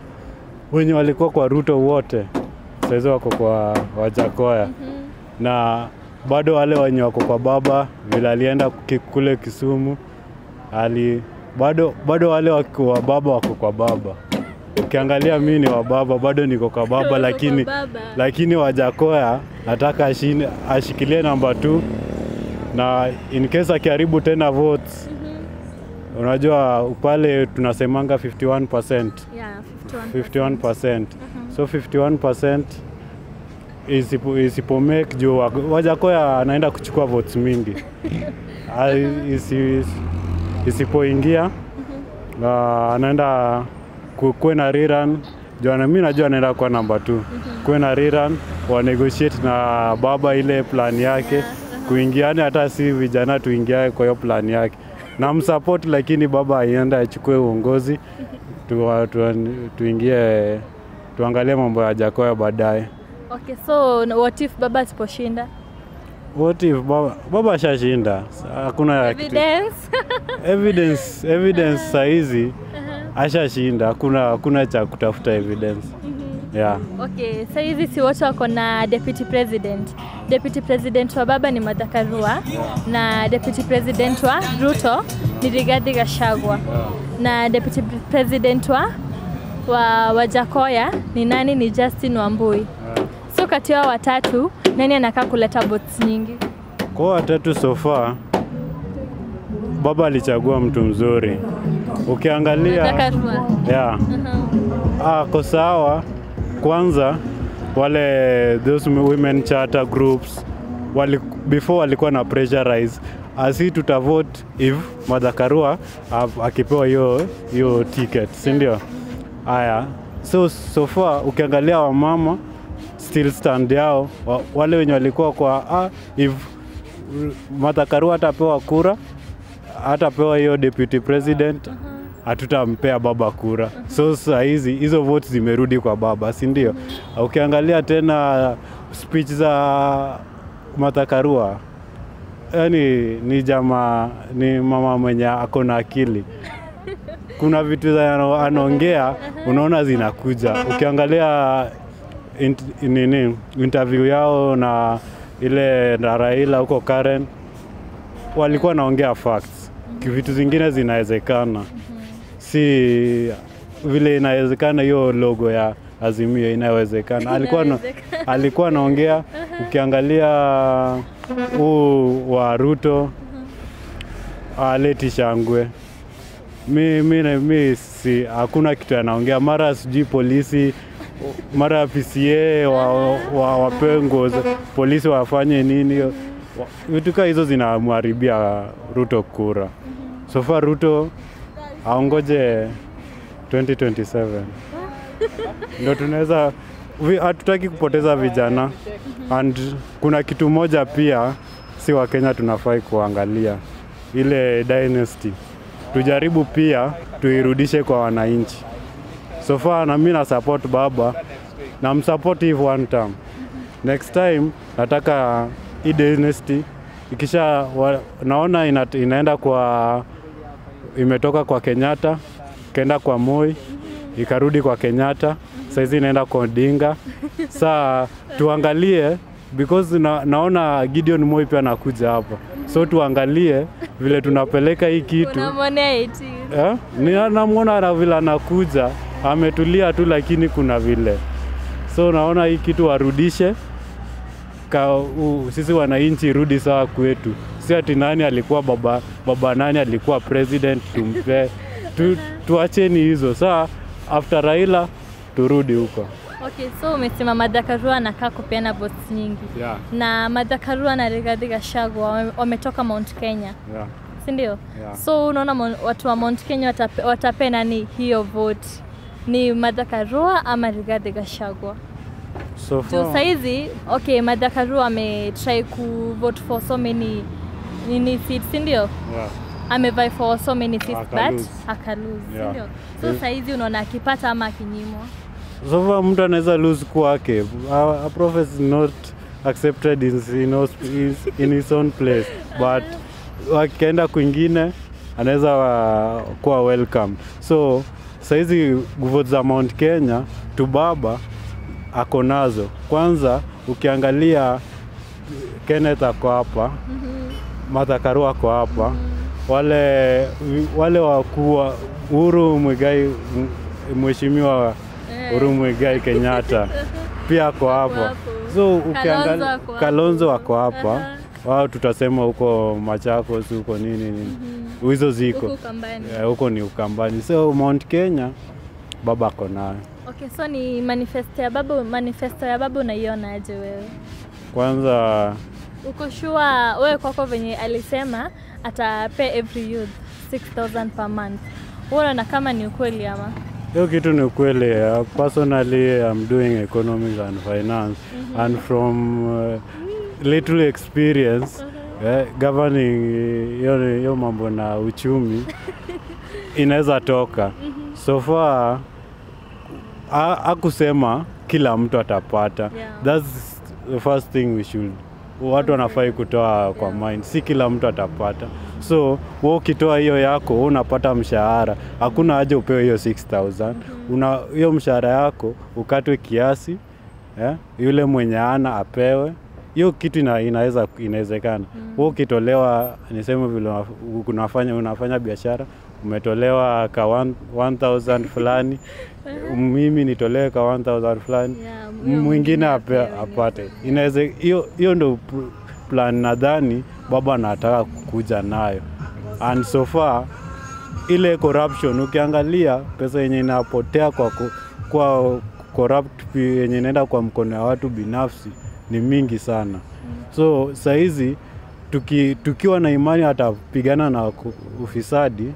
wenye walikuwa kwa Ruto wote saizi wako kwa Wajakoya. Na bado wale wenye wako kwa Baba vile alienda kule Kisumu bado wale wako wa Baba wako kwa Baba. Ukiangalia mimi ni wa Baba bado niko kwa Baba lakini Wajakoya nataka ashikilie namba 2 na in case akiharibu tena votes. Unajua pale tunasemanga 51%. Yeah, 51%. So 51% isipo make juu Wajakoya anaenda kuchukua votes mingi. Isipoingia anaenda kuwe na rerun. Mimi najua anaenda kwa namba 2. Kuwe na rerun, wa negotiate na Baba ile plan yake. Kuingiane hata si vijana tuingia kwa hiyo plan yake. Na msupport lakini Baba aenda achukue uongozi. Tuingie tuangalie mambo ya Wajakoya baadaye. Okay, so what if Baba asiposhinda? What if Baba shashinda? Hakuna evidence. Evidence saizi ashashinda, hakuna cha kutafuta evidence. Yeah. Okay, sasa hizi si wote wako na deputy president. Deputy president wa baba ni Martha Karua na deputy president wa Ruto ni Rigathi Gachagua. Na deputy president wa Wajakoya ni nani? Ni Justin Wambui. So kati ya watatu nani anakaa kuleta votes nyingi? Kwa watatu so far baba alichagua mtu mzuri. Ukiangalia yeah. Kwa sawa kwanza wale those women charter groups before walikuwa na pressurize asi tutavote if Martha Karua akipewa hiyo ticket, si ndio? Haya, so far ukiangalia wamama still stand yao wale wenye walikuwa kwa if Martha Karua atapewa kura, atapewa hiyo deputy president, hatutampea baba kura. So saa hizo votes zimerudi kwa baba, si ndio? Ukiangalia tena speech za Martha Karua, yani ni mama mwenye ako na akili. Kuna vitu za anaongea unaona zinakuja. Ukiangalia interview yao na ile na Raila huko Karen, walikuwa naongea facts. Vitu zingine zinawezekana. Si vile inawezekana hiyo logo ya Azimio inawezekana. Alikuwa naongea. Ukiangalia wa Ruto aleti shangwe. Mimi si hakuna kitu anaongea, mara sijui polisi, mara PCA wapengo polisi wafanye nini. Vitu kama hizo zinamharibia Ruto kura. So far Ruto aongoje 2027. Ndio tunaweza, hatutaki kupoteza vijana. And kuna kitu moja pia si wa Kenya tunafai kuangalia, ile dynasty. Tujaribu pia tuirudishe kwa wananchi. So far na mimi na support baba, na msupport if one term. Next time nataka hii dynasty ikisha naona inaenda kwa, imetoka kwa Kenyatta, kaenda kwa Moi, ikarudi kwa Kenyatta, saizi inaenda kwa Odinga. Saa tuangalie because naona Gideon Moi pia anakuja hapa. So tuangalie vile tunapeleka hii kitu. Unamwona eti? Namuona na vile anakuja, ametulia tu lakini kuna vile. So naona hii kitu warudishe sisi wananchi, rudi sawa kwetu. Si ati nani alikuwa baba nani alikuwa president tumpe. Tuacheni hizo. Saa after Raila turudi huko. Okay, so umesema Martha Karua anakaa kupeana votes nyingi. Yeah. Na Martha Karua na Rigathi Gachagua wametoka Mount Kenya. Yeah. Si ndio? Yeah. So unaona watu wa Mount Kenya watapea nani hiyo vote? Ni Martha Karua ama Rigathi Gachagua? So far saizi, okay, Martha Karua try ku vote for so many seats, si ndio? Yeah. Amevai for so many seats but akalose, si yeah. ndio? So saizi unaona akipata ama akinyimwa? So far mtu anaweza lose kwake. A prophet is not accepted in his own place, but wakienda kwingine anaweza kuwa welcome. So saizi votes za Mount Kenya tu baba ako nazo. Kwanza ukiangalia Kenneth ako hapa, Martha Karua ako hapa, wale wakuu Uhuru Muigai, mheshimiwa Uhuru Muigai Kenyatta pia ako hapa. So ukiangalia Kalonzo wako hapa, wao tutasema huko Machakos huko nini. Hizo ziko huko ni Ukambani. So Mount Kenya baba ako nayo. Okay, so ni manifesto ya baba unaiona aje wewe? Kwanza uko sure wewe kwako venye alisema atapay every youth 6,000 per month. Unaona kama ni ukweli ama? Hiyo kitu ni ukweli. Personally I'm doing economics and finance, and from little experience governing hiyo mambo na uchumi inaweza toka. So far hakusema kila mtu atapata. Yeah. That's the first thing watu wanafai kutoa kwa mind. Si kila mtu atapata. So wewe ukitoa hiyo yako unapata mshahara, hakuna haja upewe hiyo 6000. Hiyo mshahara yako ukatwe kiasi, yule mwenye ana apewe. Hiyo kitu inawezekana. Wewe ukitolewa, niseme vile unafanya biashara, umetolewa ka 1000 fulani, mimi nitolewe ka 1000 fulani, mwingine apate. Hiyo ndio plan nadhani baba anataka kukuja nayo. And so far ile corruption, ukiangalia pesa yenye inapotea kwa corrupt yenye inaenda kwa mkono ya watu binafsi ni mingi sana. So saizi tukiwa na imani atapigana na ufisadi,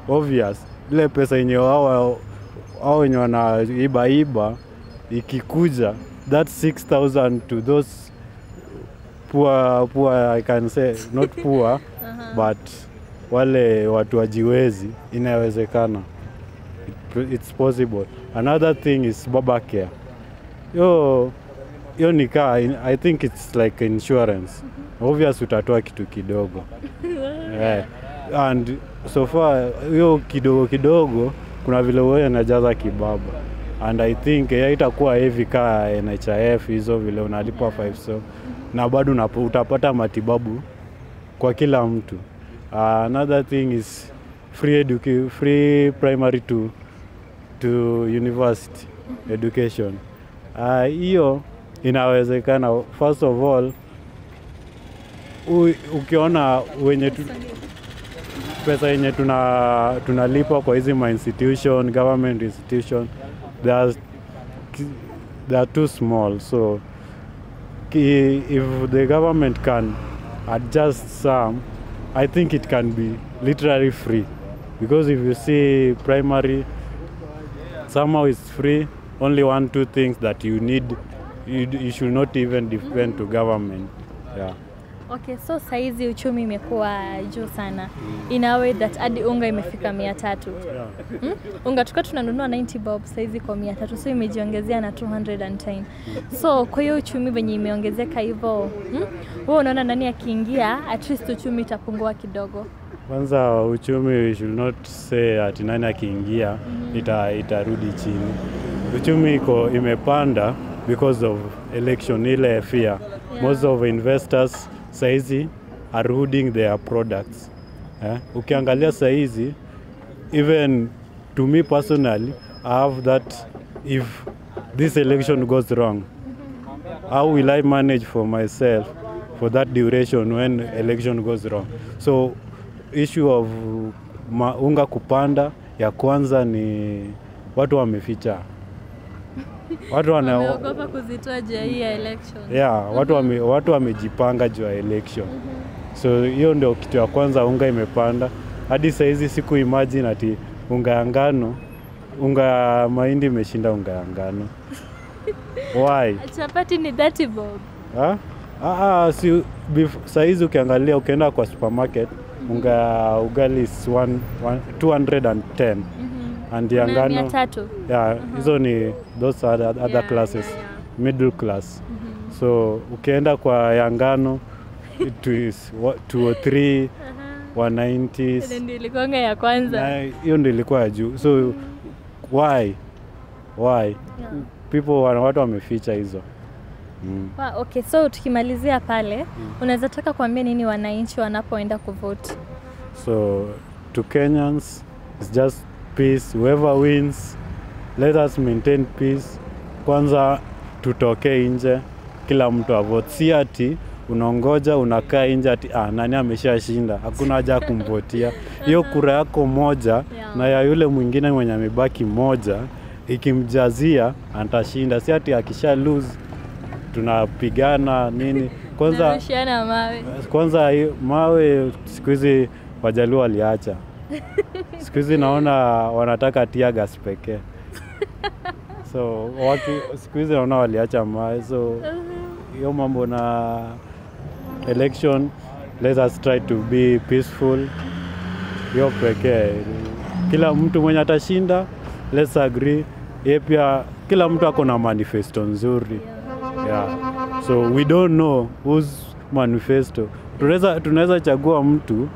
obvious ile pesa yenye wao wenye wanaiba ikikuja, that 6000 to those poor, I can say not poor but wale watu wajiwezi, inawezekana. It's possible. Another thing is baba care. Yo nika, I think it's like insurance. Obvious utatoa kitu kidogo. And so far yo kidogo kuna vile wewe anajaza kibaba. And I think itakuwa heavy ka NHIF hizo vile unalipa 5 so na bado utapata matibabu kwa kila mtu. Another thing is free primary to university education. Hiyo inawezekana. First of all, ukiona pesa yenye tunalipa kwa hizi institution, government institution, they are too small. So if the government can adjust some, I think it can be literally free. Because if you see primary, somehow it's free. Only 1-2 things that you need, you should not even depend to government. Yeah. Okay, so saizi uchumi imekuwa juu sana. In a way that hadi unga imefika 300. Unga tulikuwa tunanunua 90 bob, saizi kwa 300. So imejiongezea na 210. So kwa hiyo uchumi venye imeongezeka hivyo, wewe unaona nani akiingia, at least uchumi itapungua kidogo? Kwanza uchumi, we should not say ati nani akiingia itarudi chini. Uchumi imepanda because of election, ile fear. Most of investors saizi are hoarding their products. Ukiangalia saizi, even to me personally, I have that if this election goes wrong, how will I manage for myself for that duration when election goes wrong? So issue of unga kupanda, ya kwanza ni watu wameficha. Watu wameogopa kuzitoa juu ya hii election. Yeah, watu wamejipanga juu ya election. So hiyo ndio kitu ya kwanza, unga imepanda. Hadi saizi siku imagine ati unga ya ngano, unga ya mahindi imeshinda unga ya ngano. Why? Chapati ni 30 bob. Si saizi ukiangalia, ukienda kwa supermarket, unga ya ugali is 210. And ya ngano 300. Yeah, hizo ni those other classes, middle class. So ukienda kwa ya ngano, it is 203, 190. Ndio ilikuwa ya kwanza. Hiyo ndio ilikuwa ya juu. So why? People watu wameficha hizo. Okay, so tukimalizia pale, unaweza taka kuambia nini wananchi wanapoenda kuvote? So to Kenyans, it's just peace. Whoever wins, let us maintain peace. Kwanza tutoke nje, kila mtu avote. Si ati unaongoja unakaa nje ati nani ameshashinda, hakuna haja kumvotia. Hiyo kura yako moja na ya yule mwingine mwenye amebaki moja, ikimjazia atashinda. Si ati akisha lose tunapigana nini. Kwanza mawe siku hizi Wajaluo waliacha. Siku hizi naona wanataka tear gas pekee. So siku hizi naona waliacha mawe. So hiyo mambo na election, let us try to be peaceful. Hiyo pekee. Kila mtu mwenye atashinda, let's agree. Pia kila mtu ako na manifesto nzuri. Yeah. So we don't know whose manifesto. Tunaweza chagua mtu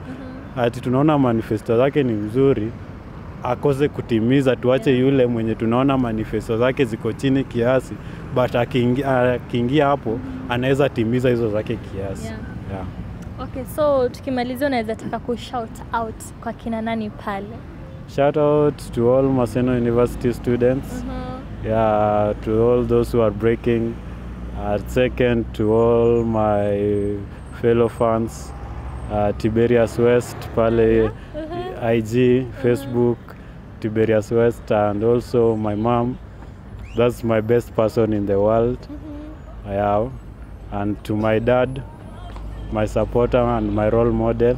ati tunaona manifesto zake ni mzuri akose kutimiza, tuache yule mwenye tunaona manifesto zake ziko chini kiasi, but akiingia hapo anaweza timiza hizo zake kiasi. Yeah. Okay, so tukimalizia unaweza taka ku shout out kwa kina nani pale? Shout out to all Maseno University students. Yeah, to all those who are breaking. Second, to all my fellow fans, Tiberias West, pale IG, Facebook, Tiberias West, and also my mom. That's my best person in the world. Yeah. And to my dad, my supporter and my role model.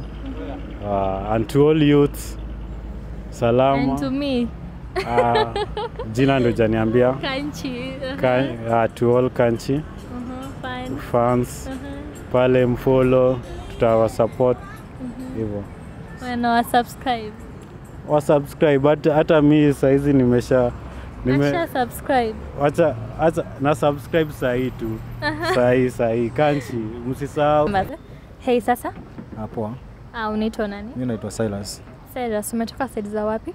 And to all youths, salama. And to me. Jina ndo janiambia. Kunchy. To all Kunchy fans. Pale mfollow, tutawasupport hivyo. Wana wasubscribe. Wasubscribe, hata mimi saizi nimesha subscribe. Acha na subscribe sahi tu. Sahi Kunchy, msisahau. Hey, sasa? Hapo. Unaitwa nani? Mimi naitwa Silas. Silas, umetoka side za wapi?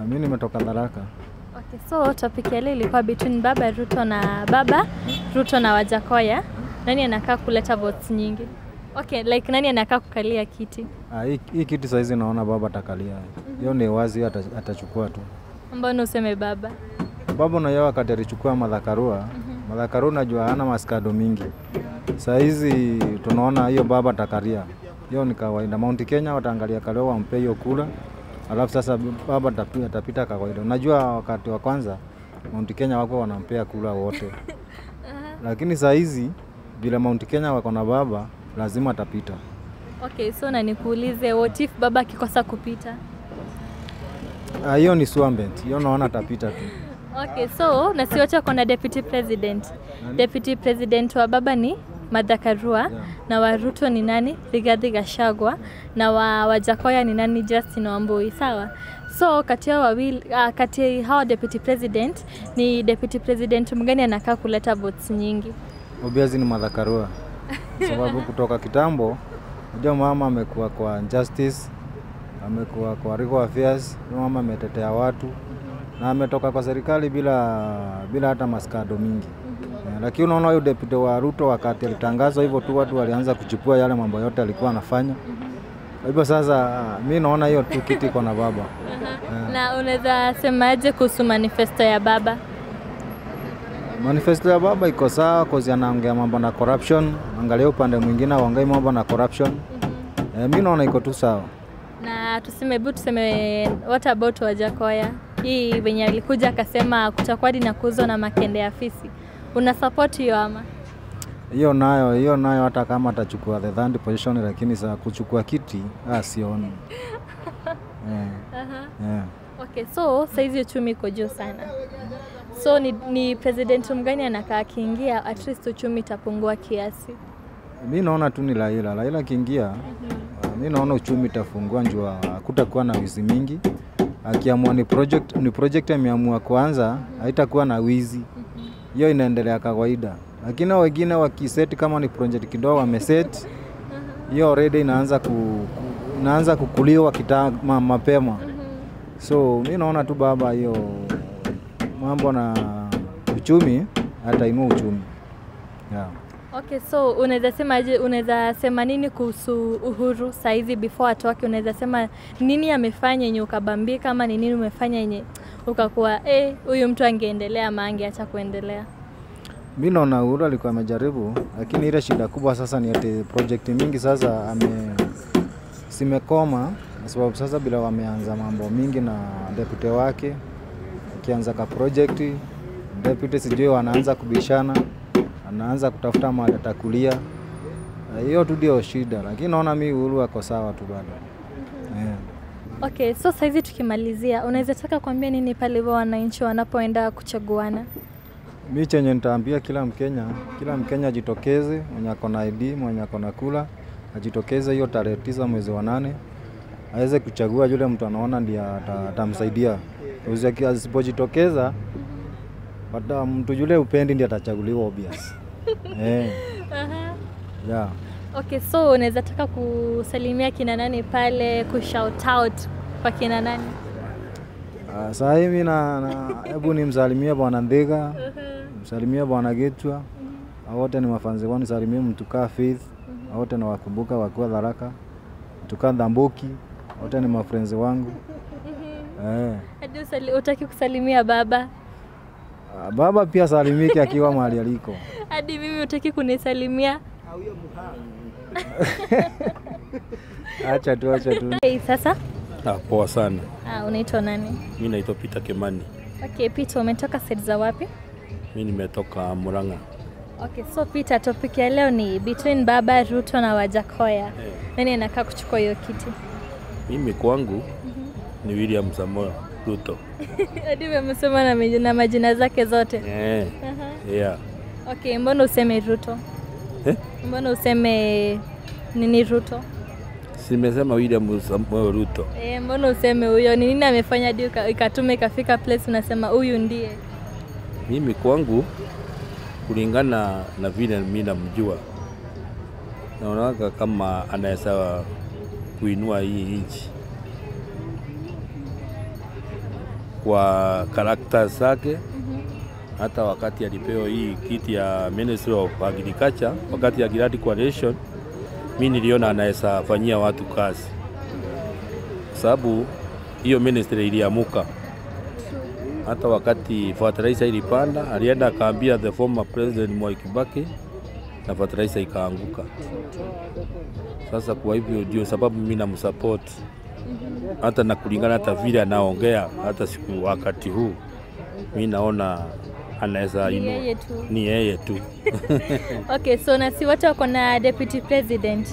Mimi nimetoka Tharaka. Okay, so topic ya leo ilikuwa between Ruto na Wajakoya. Nani anakaa kuleta votes nyingi? Okay, like nani anakaa kukalia kiti? Hii kiti saizi naona baba atakalia. Hiyo ni wazi atachukua tu. Mbona useme baba? Baba na yeye wakati alichukua Madhakarua. Madhakarua najua hana maskado mingi. Saizi tunaona hiyo baba atakalia. Hiyo ni kawaida. Mount Kenya wataangalia kaleo wampe hiyo kula. Alafu sasa baba atapita kawaida. Unajua wakati wa kwanza Mount Kenya wako wanampea kula wote. Lakini saa hizi bila Mount Kenya wako na baba lazima atapita. Okay, so na nikuulize, what if baba akikosa kupita? Hiyo ni swambent. Hiyo naona atapita tu. Okay, so na si wote kuna deputy president. Deputy president wa baba ni Madhakarua, na wa Ruto ni nani? Rigathi Gachagua, na wa Wajakoya ni nani? Justin Wambui, sawa? So kati ya wawili, kati hawa deputy president, ni deputy president mgani anakaa kuleta votes nyingi? Obviously ni Madhakarua. Sababu kutoka kitambo, unajua mama amekuwa kwa justice, amekuwa kwa legal affairs, mama ametetea watu, na ametoka kwa serikali bila hata maskado mingi. Lakini unaona huyo deputy wa Ruto wakati alitangazwa hivyo tu watu walianza kuchukua yale mambo yote alikuwa anafanya. Hivyo sasa mimi naona hiyo tu kiti iko na baba. Na unaweza semaje kuhusu manifesto ya baba? Manifesto ya baba iko sawa kwa anaongea mambo na corruption, angalia upande mwingine waongea mambo na corruption. Mimi naona iko tu sawa. Na tuseme what about Wajakoya? Hii venye alikuja akasema kutakuwa na kuzo na makende ya fisi. Una support hiyo ama? Hiyo nayo hata kama atachukua the third position, lakini sasa kuchukua kiti sioni. Okay, so saizi uchumi uko juu sana. So ni president mgani anakaa akiingia at least uchumi itapungua kiasi? Mimi naona tu ni Raila kiingia. Mimi naona uchumi itafungua, njoo hakutakuwa na wizi mingi. Akiamua ni project ameamua kuanza, haitakuwa na wizi. Hiyo inaendelea kawaida. Lakini wengine wakiseti kama ni project kidogo wameset, hiyo already inaanza kukuliwa mapema. So mimi naona tu baba hiyo mambo na uchumi atainua uchumi. Yeah. Okay, so unaweza sema nini kuhusu Uhuru saizi before atoke? Unaweza sema nini amefanya yenye ukabambika, kama ni nini umefanya yenye ukakuwa huyu mtu angeendelea ama angeacha kuendelea? Mimi naona Uhuru alikuwa amejaribu, lakini ile shida kubwa sasa ni ati project mingi sasa simekoma, kwa sababu sasa bila wameanza mambo mingi na deputy wake, akianza ka project deputy sijui wanaanza kubishana, anaanza kutafuta mahali atakulia. Hiyo tu ndio shida, lakini naona mimi Uhuru ako sawa tu bado. Okay, so saizi tukimalizia, unaweza taka kuambia nini pale wananchi wanapoenda kuchaguana? Mimi chenye nitaambia kila Mkenya ajitokeze, mwenye ako na ID, mwenye ako na kula, ajitokeze hiyo tarehe 9 mwezi wa 8. Aweze kuchagua yule mtu anaona ndiye atamsaidia. Asipojitokeza mtu yule upendi ndiye atachaguliwa obvious. Yeah. Okay, so unaweza taka kusalimia kina nani pale, kushout out kwa kina nani? Sasa hivi hebu nimsalimie bwana Ndega, msalimie bwana Getwa. Wote ni mafanzi wangu, nisalimie Mtukaa Faith. Wote na wakumbuka wakiwa Tharaka. Mtukaa Ndamboki, wote ni mafriends wangu. Hadi utaki kusalimia baba? Baba pia salimiki akiwa mahali aliko. Hadi mimi utaki kunisalimia? Acha tu. Hey, sasa? Poa sana. Unaitwa nani? Mimi naitwa Peter Kimani. Okay, Peter, umetoka side za wapi? Mimi nimetoka Murang'a. Okay, so Peter, topic ya leo ni between Baba Ruto na Wajakoya. Nani anakaa kuchukua hiyo kiti? Mimi kwangu ni William Samoei Ruto. Hadi umesema na majina zake zote? Yeah. Okay, mbona useme Ruto? Mbona useme nini Ruto? Simesema William Samoei Ruto. Mbona useme huyo? Ni nini amefanya hadi ikatume ikafika place unasema huyu ndiye? Mimi kwangu kulingana na vile mimi namjua, naona kama anaweza kuinua hii nchi kwa karakta zake. Hata wakati alipewa hii kiti ya Ministry of Agriculture, wakati ya Giradi Coalition, mimi niliona anaweza fanyia watu kazi, sababu hiyo ministry iliamuka. Hata wakati fertilizer ilipanda, alienda akaambia the former president Mwai Kibaki na fertilizer ikaanguka. Sasa kwa hivyo ndio sababu mimi namsupport. Hata na kulingana hata vile anaongea hata siku wakati huu, mimi naona anaweza inua. Ni yeye tu. Okay, so na si watu wako na deputy president.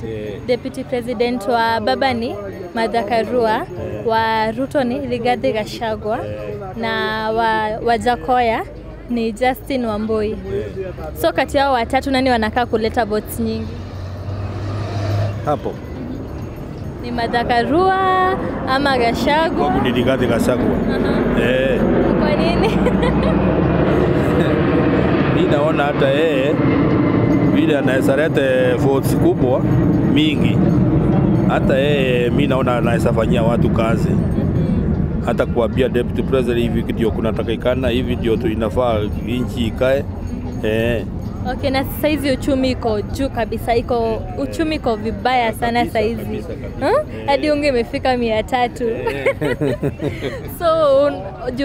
Deputy president wa baba ni Martha Karua, wa Ruto ni Rigathi Gachagua, na Wajakoya ni Justin Wambui. So kati yao watatu nani wanakaa kuleta votes nyingi? Hapo ni Martha Karua ama Gachagua? Ni Rigathi Gachagua. Kwa nini? Mimi naona hata vile anaweza leta votes kubwa mingi, hata mimi naona anaweza fanyia watu kazi. Hata kuambia deputy president hivi ndio kunatakikana, hivi ndio inafaa nchi ikae. Okay, na sasa hizi uchumi iko juu kabisa, uchumi iko vibaya sana sasa hizi. Hadi unge imefika 300. So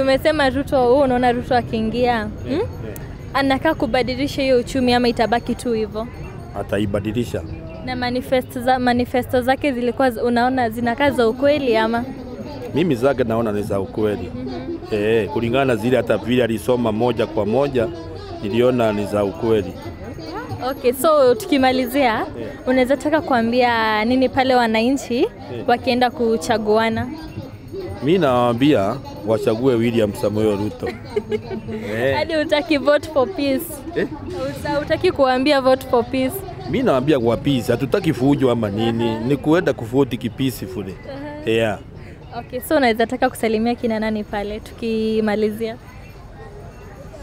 umesema Ruto, wewe unaona Ruto akiingia anakaa kubadilisha hiyo uchumi ama itabaki tu hivyo? Ataibadilisha. Na manifesto zake zilikuwa unaona zinakaa za ukweli ama? Mimi zake naona ni za ukweli. Kulingana na zile hata vile alisoma moja kwa moja, niliona ni za ukweli. Okay, so tukimalizia, unaweza taka kuambia nini pale wananchi wakienda kuchaguana? Mimi nawaambia wachague William Samoei Ruto. Hadi utaki vote for peace? Utaki kuambia vote for peace? Mimi nawaambia kwa peace, hatutaki fujo ama nini, ni kuenda kuvote kipeacefully. Okay, so unaweza taka kusalimia kina nani pale tukimalizia?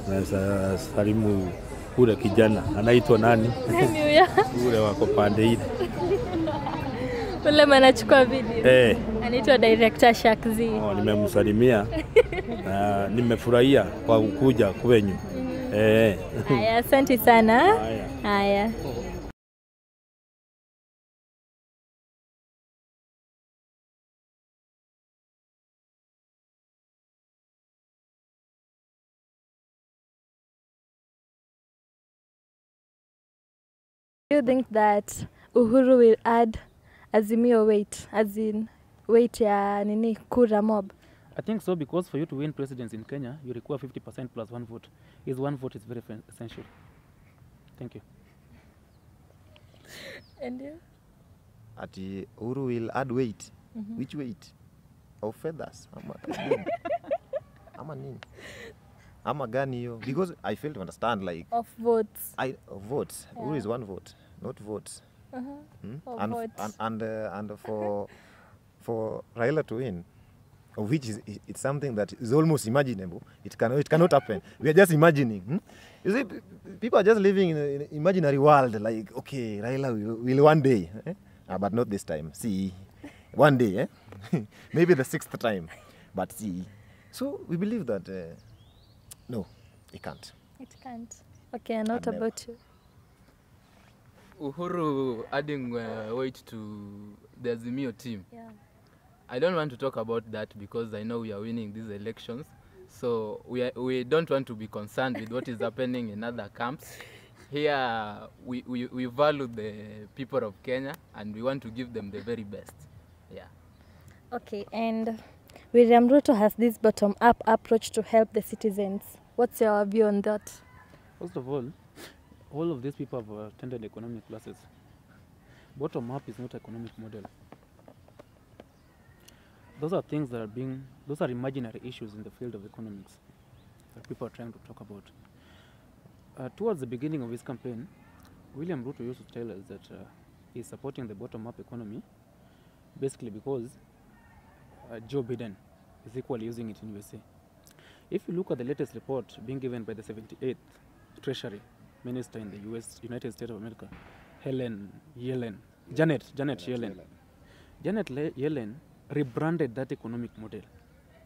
Naweza salimu ule kijana anaitwa nani? Nani huyo? Ule wako pande ile. Ule anachukua video. Anaitwa director Shakzi. Nimemsalimia. Nimefurahia kwa kuja kwenyu. Haya, asante sana. Haya. Do you think that Uhuru will add AZIMIO weight, as in weight ya nini kura mob? I think so, because for you to win presidency in Kenya, you require 50% plus one vote. One vote is very essential. Thank you. And you? Ati Uhuru will add weight. Which weight? Of feathers? Ama nini? Ama gani hiyo? Because I fail to understand, like of votes. Votes. Yeah. Uhuru is one vote, not votes. Votes. And for Raila to win, of which it's something that is almost imaginable. It cannot happen. We are just imagining. You see, people are just living in an imaginary world. Like, okay, Raila will one day, but not this time. See, one day, maybe the 6th time, but see. So we believe that no, it can't. It can't. Okay, and what about you? Uhuru adding weight to the AZIMIO team. Yeah. I don't want to talk about that because I know we are winning these elections. So we don't want to be concerned with what is happening in other camps. Here we value the people of Kenya and we want to give them the very best. Yeah. Okay, and William Ruto has this bottom-up approach to help the citizens. What's your view on that? First of all of these people have attended economic classes. Bottom-up is not economic model. Those are things that those are imaginary issues in the field of economics that people are trying to talk about. Towards the beginning of his campaign, William Ruto used to tell us that he's supporting the bottom-up economy basically because Joe Biden is equally using it in USA. If you look at the latest report being given by the 78th Treasury Minister in the United States of America, Janet Yellen rebranded that economic model.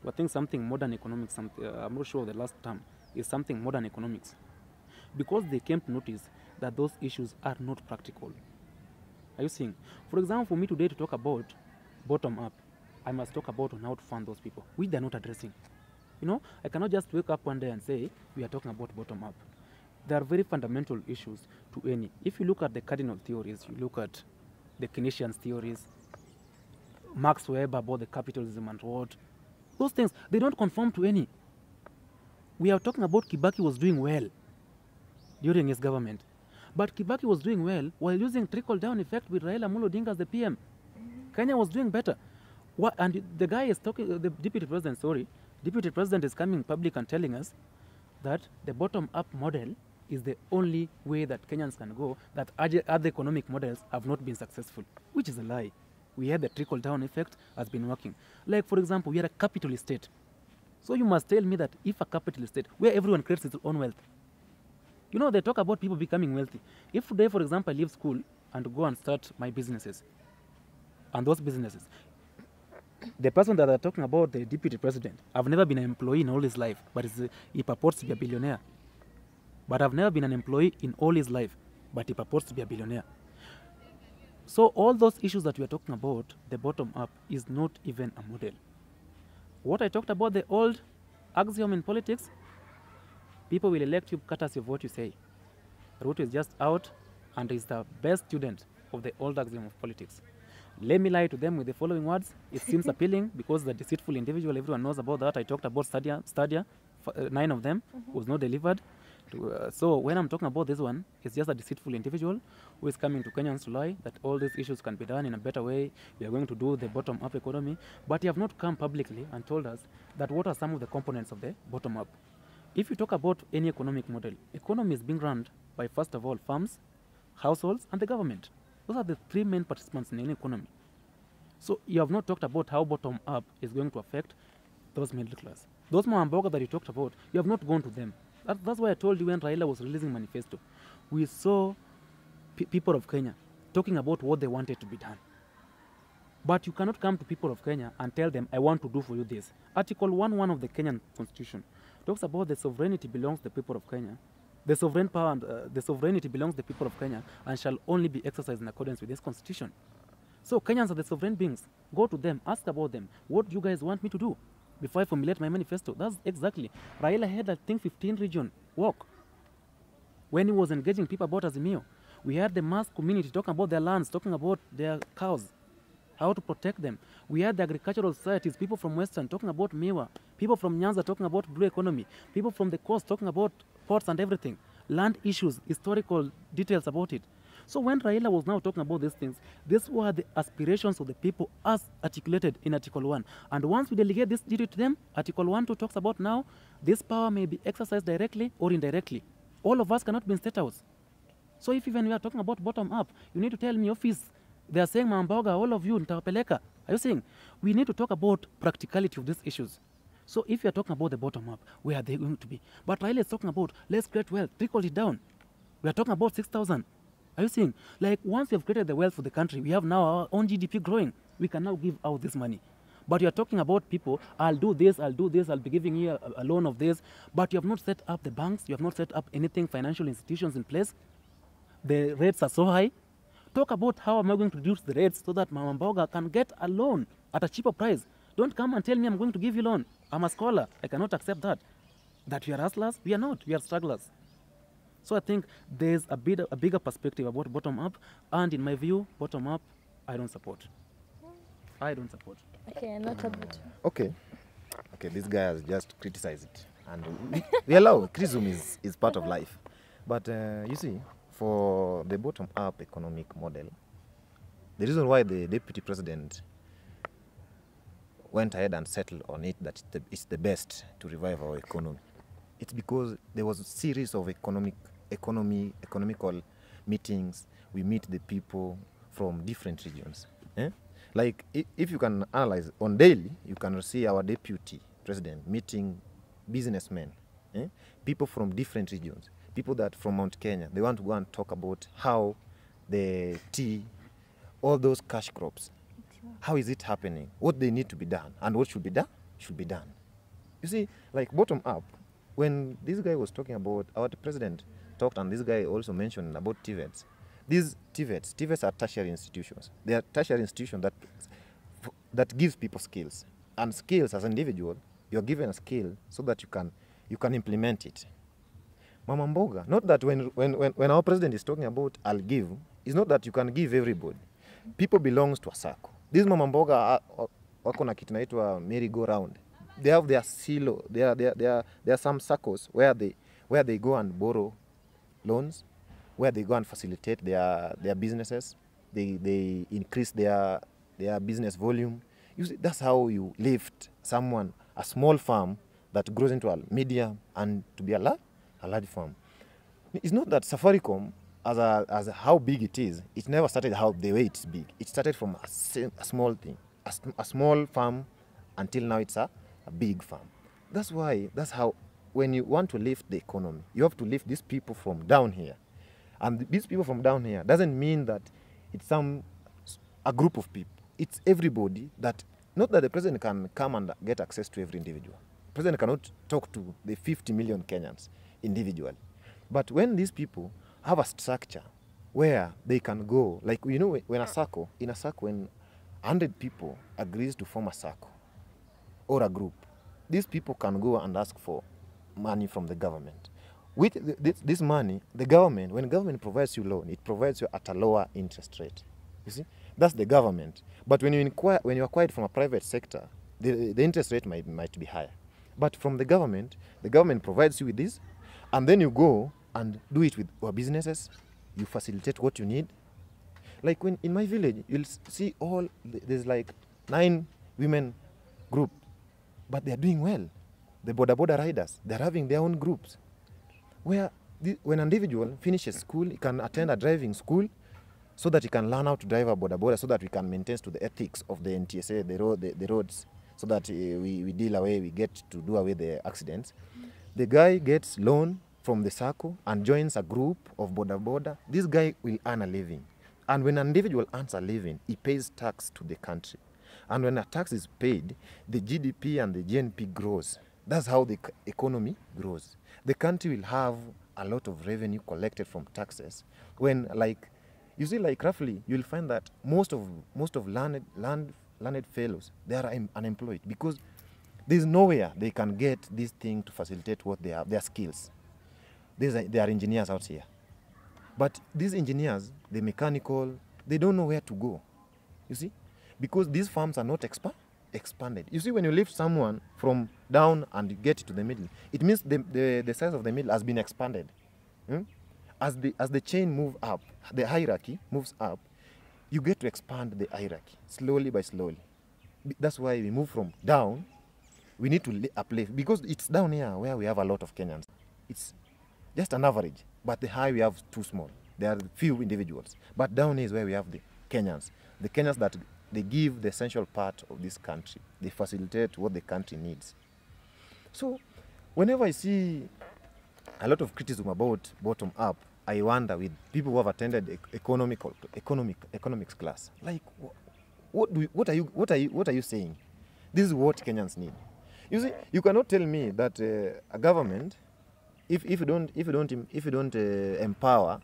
I think something modern economics, I'm not sure of the last term, is something modern economics. Because they came to notice that those issues are not practical. Are you seeing? For example, for me today to talk about bottom-up, I must talk about on how to fund those people, which they're not addressing. You know, I cannot just wake up one day and say, we are talking about bottom-up. There are very fundamental issues to any. If you look at the cardinal theories, you look at the Keynesian theories, Max Weber about the capitalism and what, those things, they don't conform to any. We are talking about Kibaki was doing well during his government. But Kibaki was doing well while using trickle-down effect with Raila Amolo Odinga as the PM. Kenya was doing better. And the guy is talking, the deputy president is coming public and telling us that the bottom-up model is the only way that Kenyans can go, that other economic models have not been successful, which is a lie. We had the trickle-down effect has been working. Like, for example, we are a capitalist state. So you must tell me that if a capitalist state, where everyone creates its own wealth, you know, they talk about people becoming wealthy. If today, for example, I leave school and go and start my businesses, and those businesses, the person that they're talking about, the deputy president, I've never been an employee in all his life, but he purports to be a billionaire. But I've never been an employee in all his life, but he purports to be a billionaire. So all those issues that we are talking about, the bottom-up, is not even a model. What I talked about, the old axiom in politics, people will elect you courtesy of what you say. Ruto is just out and is the best student of the old axiom of politics. Let me lie to them with the following words. It seems appealing because the deceitful individual, everyone knows about that. I talked about Stadia 9 of them was not delivered. So when I'm talking about this one, it's just a deceitful individual who is coming to Kenyans to lie that all these issues can be done in a better way. We are going to do the bottom-up economy. But you have not come publicly and told us that what are some of the components of the bottom-up. If you talk about any economic model, economy is being run by, first of all, farms, households, and the government. Those are the three main participants in any economy. So you have not talked about how bottom-up is going to affect those middle class. Those Mwamboga that you talked about, you have not gone to them. That's why I told you when Raila was releasing manifesto, we saw people of Kenya talking about what they wanted to be done. But you cannot come to people of Kenya and tell them, I want to do for you this. Article 1.1 of the Kenyan Constitution talks about the sovereignty belongs to the people of Kenya. The sovereign power and the sovereignty belongs to the people of Kenya and shall only be exercised in accordance with this constitution. So Kenyans are the sovereign beings. Go to them, ask about them. What do you guys want me to do before I formulate my manifesto? That's exactly. Raila had, I think, 15 region walk when he was engaging people about AZIMIO. We had the mass community talking about their lands, talking about their cows, how to protect them. We had the agricultural societies, people from Western talking about Miwa, people from Nyanza talking about blue economy, people from the coast talking about ports and everything, land issues, historical details about it. So when Raila was now talking about these things, these were the aspirations of the people as articulated in Article 1. And once we delegate this duty to them, Article 1.2 talks about now, this power may be exercised directly or indirectly. All of us cannot be in state house. So if even we are talking about bottom up, you need to tell me office. They are saying, Mamboga, all of you, Ntawapeleka. Are you seeing? We need to talk about practicality of these issues. So if you're talking about the bottom up, where are they going to be? But Raila is talking about, let's create wealth, trickle it down. We are talking about 6,000. Are you seeing? Like, once we have created the wealth for the country, we have now our own GDP growing. We can now give out this money. But you're talking about people, I'll do this, I'll be giving you a loan of this. But you have not set up the banks, you have not set up anything, financial institutions in place. The rates are so high. Talk about how am I going to reduce the rates so that Mama Mboga can get a loan at a cheaper price. Don't come and tell me I'm going to give you a loan. I'm a scholar. I cannot accept that. That we are hustlers? We are not. We are strugglers. So I think there's a bigger perspective about bottom up. And in my view, bottom up, I don't support. I don't support. Okay, not about. Okay, this guy has just criticized it. And we allow, criticism is part of life. But you see, for the bottom-up economic model, the reason why the deputy president went ahead and settled on it that it's the best to revive our economy, it's because there was a series of economical meetings. We meet the people from different regions. Like, if you can analyze on daily, you can see our deputy president meeting businessmen, people from different regions. People that from Mount Kenya, they want to go and talk about how the tea, all those cash crops, how is it happening, what they need to be done, and what should be done, You see, like bottom up, when this guy was talking about, our president talked, and this guy also mentioned about TVETs. These TVETs are tertiary institutions. They are tertiary institutions that gives people skills. And skills as an individual, you're given a skill so that you can implement it. Mama Mboga, not that when our president is talking about I'll give, it's not that you can give everybody. People belongs to a circle. These Mama Mboga wako na kitu naitwa merry-go-round. They have their silo. There are some circles where they go and borrow loans, where they go and facilitate their businesses. They increase their business volume. You see, that's how you lift someone, a small farm that grows into a medium and to be a large farm. It's not that Safaricom, as how big it is, it never started the way it's big. It started from a small thing, a small farm, until now it's a big farm. That's how, when you want to lift the economy, you have to lift these people from down here. And these people from down here doesn't mean that it's a group of people. It's everybody that, not that the president can come and get access to every individual. The president cannot talk to the 50 million Kenyans individually. But when these people have a structure where they can go, like, you know, when in a circle, when 100 people agrees to form a circle or a group, these people can go and ask for money from the government. With this money, the government, when government provides you loan, it provides you at a lower interest rate. You see, that's the government. But when you acquire it from a private sector, the interest rate might be higher. But from the government provides you with this, and then you go and do it with our businesses. You facilitate what you need. Like when in my village, you'll see there's like 9 women group, but they're doing well. The boda riders, they're having their own groups. When an individual finishes school, he can attend a driving school so that he can learn how to drive a boda, so that we can maintain to the ethics of the NTSA, the roads, so that we get to do away the accidents. The guy gets loan from the circle and joins a group of boda. This guy will earn a living. And when an individual earns a living, he pays tax to the country. And when a tax is paid, the GDP and the GNP grows. That's how the economy grows. The country will have a lot of revenue collected from taxes. When, like, you see, like roughly, you'll find that most of learned fellows, they are unemployed because there's nowhere they can get this thing to facilitate what they have, their skills. They are engineers out here. But these engineers, the mechanical, they don't know where to go. You see? Because these farms are not expanded. You see, when you lift someone from down and you get to the middle, it means the size of the middle has been expanded. As the chain moves up, the hierarchy moves up, you get to expand the hierarchy slowly by slowly. That's why we move from down. We need to uplift, because it's down here where we have a lot of Kenyans. It's just an average, but the high we have too small. There are few individuals. But down here is where we have the Kenyans that they give the essential part of this country. They facilitate what the country needs. So whenever I see a lot of criticism about bottom up, I wonder with people who have attended economics class, like what are you saying? This is what Kenyans need. You see, you cannot tell me that a government, if you don't empower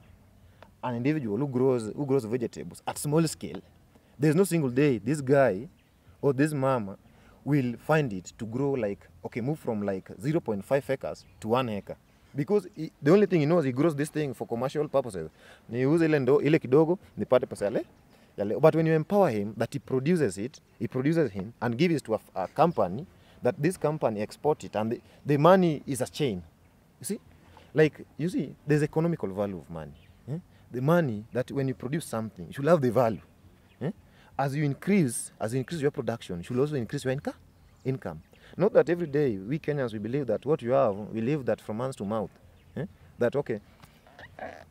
an individual who grows vegetables at small scale, there's no single day this guy or this mama will find it to grow like, okay, move from like 0.5 acres to 1 acre. Because the only thing he knows, he grows this thing for commercial purposes. Niuze ile kidogo, nipate pesa yale. But when you empower him, that he produces him and gives it to a company, that this company export it, and the money is a chain. You see? Like, you see, there's economical value of money. Eh? The money that when you produce something, you should have the value. Eh? As you increase your production, you should also increase your income. Not that every day, we Kenyans, we believe that what you have, we live that from mouth to mouth. Eh? That, okay,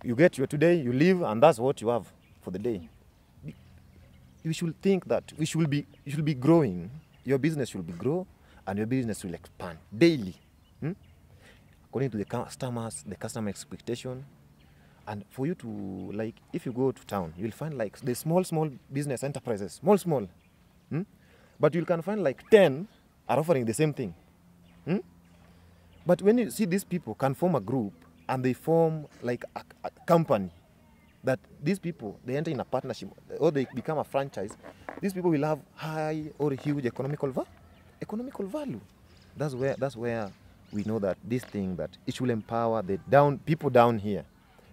you get your today, you live, and that's what you have for the day. You should think that you should be growing. Your business should be grow, and your business will expand daily. According to the customer expectation. And for you to, like, if you go to town, you'll find like the small business enterprises, small. But you can find like 10 are offering the same thing. But when you see these people can form a group and they form like a company, that these people, they enter in a partnership or they become a franchise, these people will have high or huge economical value. That's where we know that this thing, that it will empower the people down here.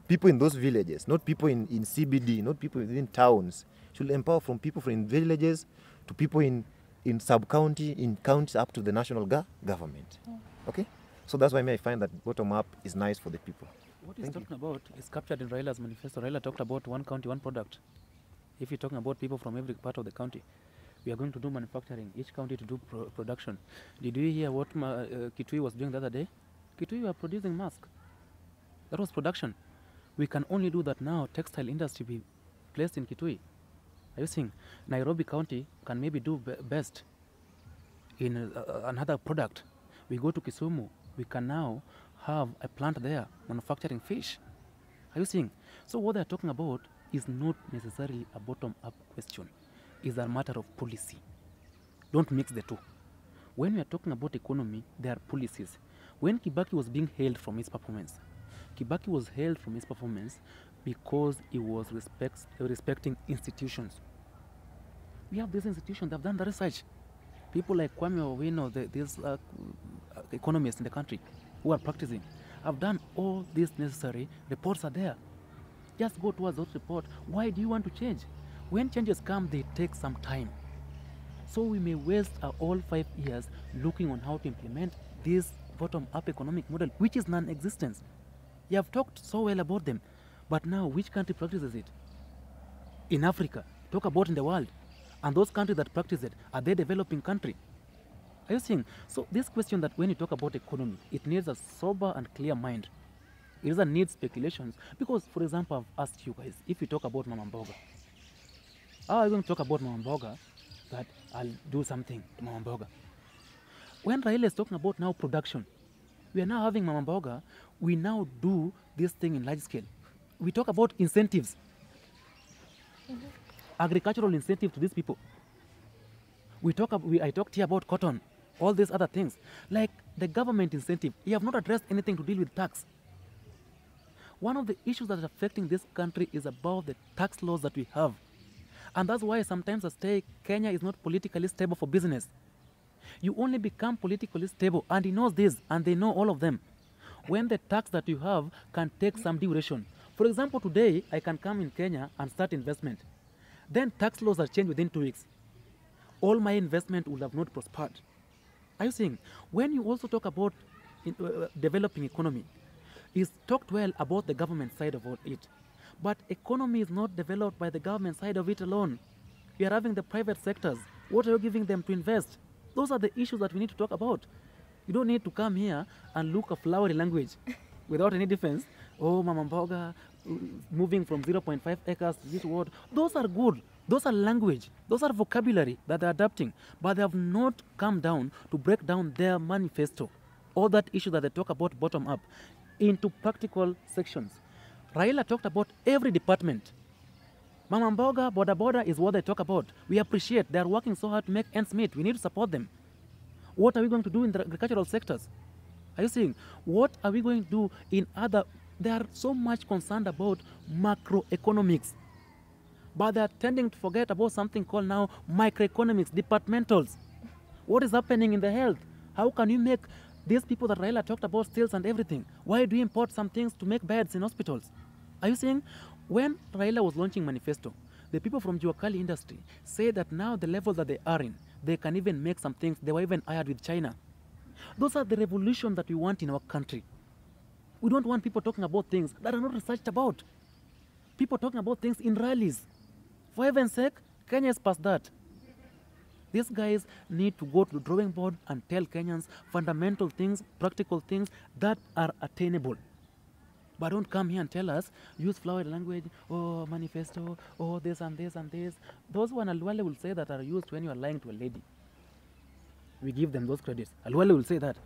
People in those villages, not people in CBD, not people within towns. It should empower from people from villages to people in sub-county, in counties, up to the national government. Okay? So that's why I find that bottom-up is nice for the people. What he's talking about is captured in Raila's manifesto. Raila talked about one county, one product. If you're talking about people from every part of the county, we are going to do manufacturing, each county to do production. Did you hear what Kitui was doing the other day? Kitui were producing masks. That was production. We can only do that now. Textile industry be placed in Kitui. Are you seeing? Nairobi County can maybe do best in another product. We go to Kisumu, we can now have a plant there manufacturing fish. Are you seeing? So what they're talking about is not necessarily a bottom-up question. It's a matter of policy. Don't mix the two. When we are talking about economy, there are policies. When Kibaki was being hailed from his performance, Kibaki was hailed from his performance because he was respecting institutions. We have these institutions that have done the research. People like Kwame Owino, these economists in the country who are practicing, have done all these necessary reports are there. Just go towards those reports. Why do you want to change? When changes come, they take some time. So we may waste all 5 years looking on how to implement this bottom-up economic model, which is non-existent. You have talked so well about them, but now which country practices it? In Africa, talk about in the world. And those countries that practice it, are they developing country? Are you seeing? So this question that when you talk about economy, it needs a sober and clear mind. It doesn't need speculations. Because, for example, I've asked you guys, if you talk about Mama Mboga, how are you going to talk about Mama Mboga that I'll do something to Mama Mboga? When Raila is talking about now production, we are now having Mama Mboga, we now do this thing in large scale. We talk about incentives. Agricultural incentive to these people. I talked here about cotton, all these other things. Like the government incentive, you have not addressed anything to deal with tax. One of the issues that is affecting this country is about the tax laws that we have. And that's why sometimes I say Kenya is not politically stable for business. You only become politically stable, and he knows this, and they know all of them, when the tax that you have can take some duration. For example, today, I can come in Kenya and start investment. Then tax laws are changed within 2 weeks. All my investment will have not prospered. Are you seeing? When you also talk about developing economy, it's talked well about the government side of it. But economy is not developed by the government side of it alone. We are having the private sectors. What are you giving them to invest? Those are the issues that we need to talk about. You don't need to come here and look a flowery language without any defense. Oh, Mama Mboga, moving from 0.5 acres to this word. Those are good. Those are language, those are vocabulary that they're adapting, but they have not come down to break down their manifesto, all that issue that they talk about bottom up, into practical sections. Raila talked about every department. Mama Mboga, Boda Boda is what they talk about. We appreciate they are working so hard to make ends meet. We need to support them. What are we going to do in the agricultural sectors? Are you seeing? What are we going to do in other? They are so much concerned about macroeconomics, but they are tending to forget about something called now microeconomics, departmentals. What is happening in the health? How can you make these people that Raila talked about stills and everything? Why do you import some things to make beds in hospitals? Are you seeing? When Raila was launching manifesto, the people from Juakali industry say that now the level that they are in, they can even make some things. They were even hired with China. Those are the revolution that we want in our country. We don't want people talking about things that are not researched about. People talking about things in rallies. For heaven's sake, Kenya is past that. These guys need to go to the drawing board and tell Kenyans fundamental things, practical things that are attainable. But don't come here and tell us, use flowery language, oh, manifesto, oh, this and this and this. Those one Alwale will say that are used when you are lying to a lady. We give them those credits. Alwale will say that.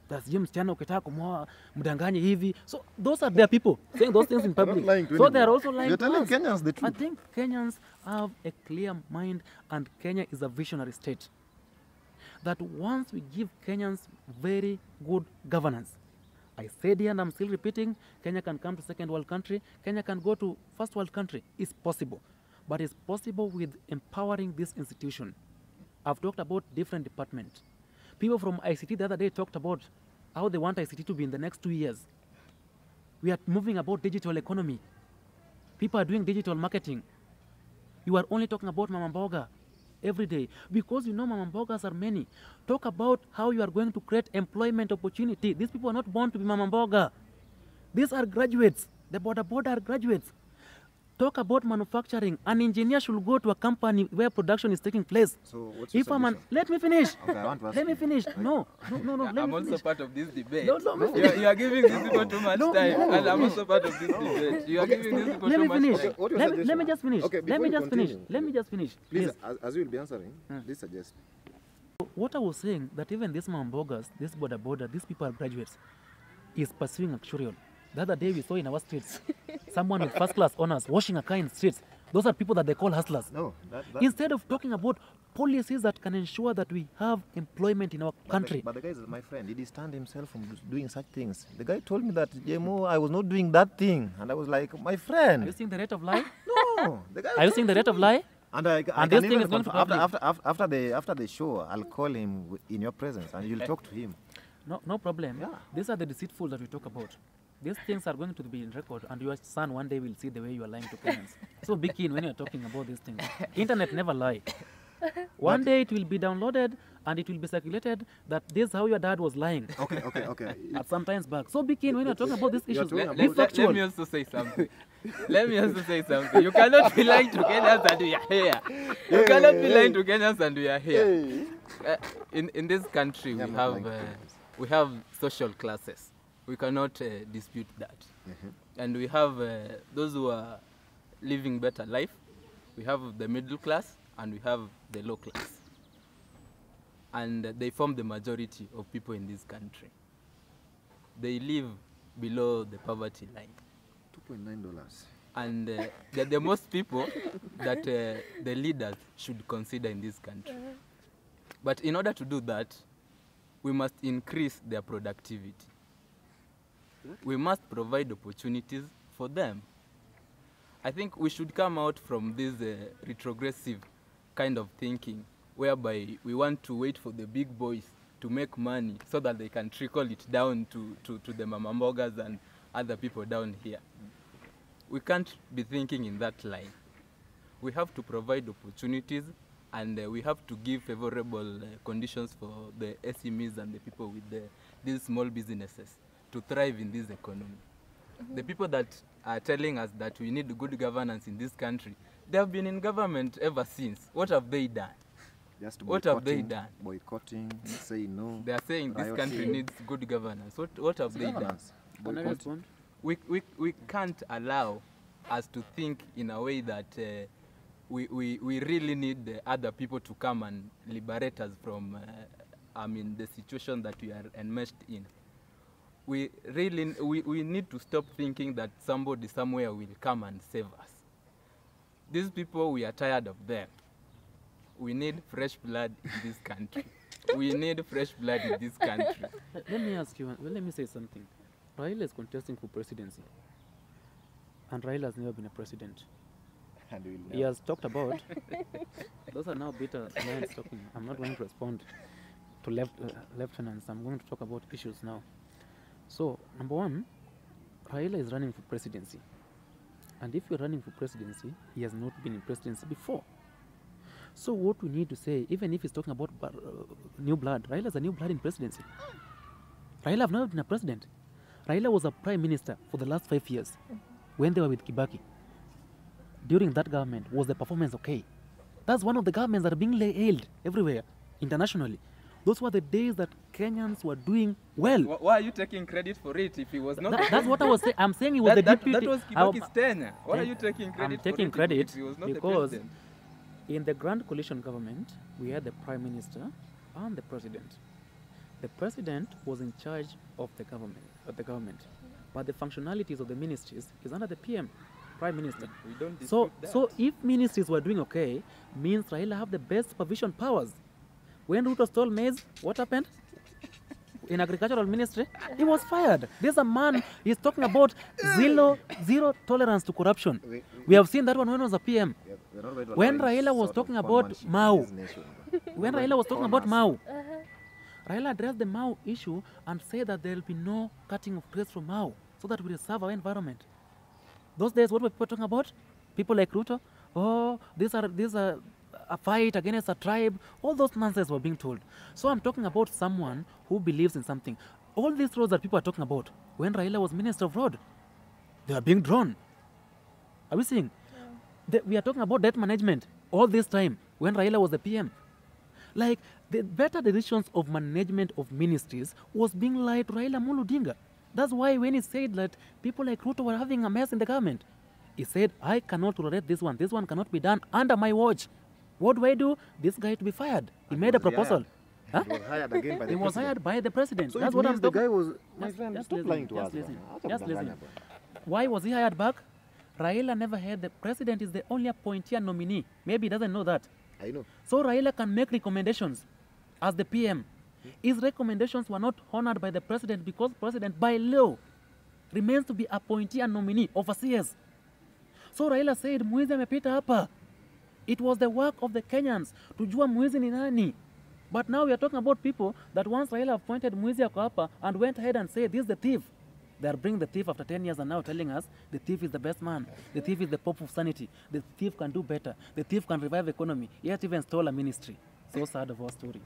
That's James Chano ukitaka kumwoa mdanganye hivi. So those are their people saying those things in public. So they are also lying. You're telling us. Kenyans the truth. I think Kenyans have a clear mind, and Kenya is a visionary state. That once we give Kenyans very good governance, I said here and I'm still repeating, Kenya can come to second world country, Kenya can go to first world country. It's possible. But it's possible with empowering this institution. I've talked about different departments. People from ICT the other day talked about how they want ICT to be in the next 2 years. We are moving about digital economy. People are doing digital marketing. You are only talking about Mama Mboga every day because you know Mama Mbogas are many. Talk about how you are going to create employment opportunity. These people are not born to be Mama Mboga. These are graduates. The Boda are graduates. Talk about manufacturing. An engineer should go to a company where production is taking place. So what's your solution? Let me finish. Okay, I want to ask let me you. finish. No. I'm also part of this debate. No, you are giving these people too much time, and I'm also part of this debate. You are giving these people too much time. Let me just finish. Okay, Let me just finish. Please, as you will be answering, please suggest. What I was saying, that even these Mambogas, this Boda, these people are graduates, is pursuing actuarial. The other day we saw in our streets, someone with first class honors washing a car in the streets. Those are people that they call hustlers. No, Instead of talking about policies that can ensure that we have employment in our country. But the guy is my friend. Did he stand himself from doing such things? The guy told me that, JMO, I was not doing that thing. And I was like, my friend. Are you seeing the rate of lie? No. The guy Are you seeing the rate of lie? And this thing is going to after the show, I'll call him in your presence and you'll talk to him. No problem. Yeah. These are the deceitful that we talk about. These things are going to be in record, and your son one day will see the way you are lying to Kenyans. So be keen when you are talking about these things. Internet never lie. One day it will be downloaded and it will be circulated that this is how your dad was lying. Okay. At some times back. So be keen when you are talking about these issues. Let me also say something. You cannot be lying to Kenyans and we are here. You cannot be lying to Kenyans and we are here. In this country, we have social classes. We cannot dispute that. And we have those who are living better life. We have the middle class and we have the low class. And they form the majority of people in this country. They live below the poverty line. $2.9. And they're the most people that the leaders should consider in this country. But in order to do that, we must increase their productivity. We must provide opportunities for them. I think we should come out from this retrogressive kind of thinking whereby we want to wait for the big boys to make money so that they can trickle it down to the Mama Mbogas and other people down here. We can't be thinking in that line. We have to provide opportunities and we have to give favorable conditions for the SMEs and the people with these small businesses to thrive in this economy. The people that are telling us that we need good governance in this country, they have been in government ever since. What have they done? What have they done? Boycotting, saying no. They are saying this country needs good governance. What have they done? Can I respond? We can't allow us to think in a way that we really need the other people to come and liberate us from, the situation that we are enmeshed in. We need to stop thinking that somebody somewhere will come and save us. These people, we are tired of them. We need fresh blood in this country. We need fresh blood in this country. Let me ask you, let me say something. Raila is contesting for presidency. And Raila has never been a president. He has talked about, those are now bitter lines talking. I'm not going to respond to lieutenants. I'm going to talk about issues now. So, number one, Raila is running for presidency. And if you're running for presidency, he has not been in presidency before. So what we need to say, even if he's talking about new blood, Raila is a new blood in presidency. Raila have never been a president. Raila was a prime minister for the last 5 years when they were with Kibaki. During that government, was the performance okay? That's one of the governments that are being hailed everywhere, internationally. Those were the days that Kenyans were doing well. Why are you taking credit for it if he was not? That's what I was saying. I'm saying he was the deputy. That was Kibaki's tenure. Why are you taking credit I'm taking for credit if he was not the because president? in the Grand Coalition government, we had the prime minister and the president. The president was in charge of the government, but the functionalities of the ministries is under the PM, prime minister. We don't So dispute that. if ministries were doing okay, means Raila have the best supervision powers. When Ruto stole maize, what happened? In agricultural ministry, he was fired. There's a man, he's talking about zero tolerance to corruption. We have seen that one when he was a PM. When Raila was talking about Mao, Raila addressed the Mao issue and said that there will be no cutting of trees from Mao so that we preserve our environment. Those days, what were people talking about? People like Ruto, oh, these are a fight against a tribe. All those nonsense were being told. So I'm talking about someone who believes in something. All these roads that people are talking about, when Raila was Minister of Road, they are being drawn. Are we seeing? We are talking about debt management all this time when Raila was the PM. Like, the better decisions of management of ministries was being lied to Raila Amolo Odinga. That's why when he said that people like Ruto were having a mess in the government, he said, I cannot tolerate this one. This one cannot be done under my watch. What do I do? This guy to be fired. He made a proposal. Huh? He was hired again by the He was hired by the president. So That's it what I'm means the talking guy was... about. My friend, stop lying to us. Just listen. Why was he hired back? Raila never had the president is the only appointee and nominee. Maybe he doesn't know that. I know. So Raila can make recommendations as the PM. His recommendations were not honored by the president because president by law remains to be appointee and nominee, overseers. So Raila said, mwizi amepita hapa. It was the work of the Kenyans to jua mwizi ni nani. But now we are talking about people that once Raila appointed mwizi ako hapa and went ahead and said, this is the thief. They are bringing the thief after 10 years and now telling us the thief is the best man. The thief is the pope of sanity. The thief can do better. The thief can revive economy. Yet even stole a ministry. So sad of our story.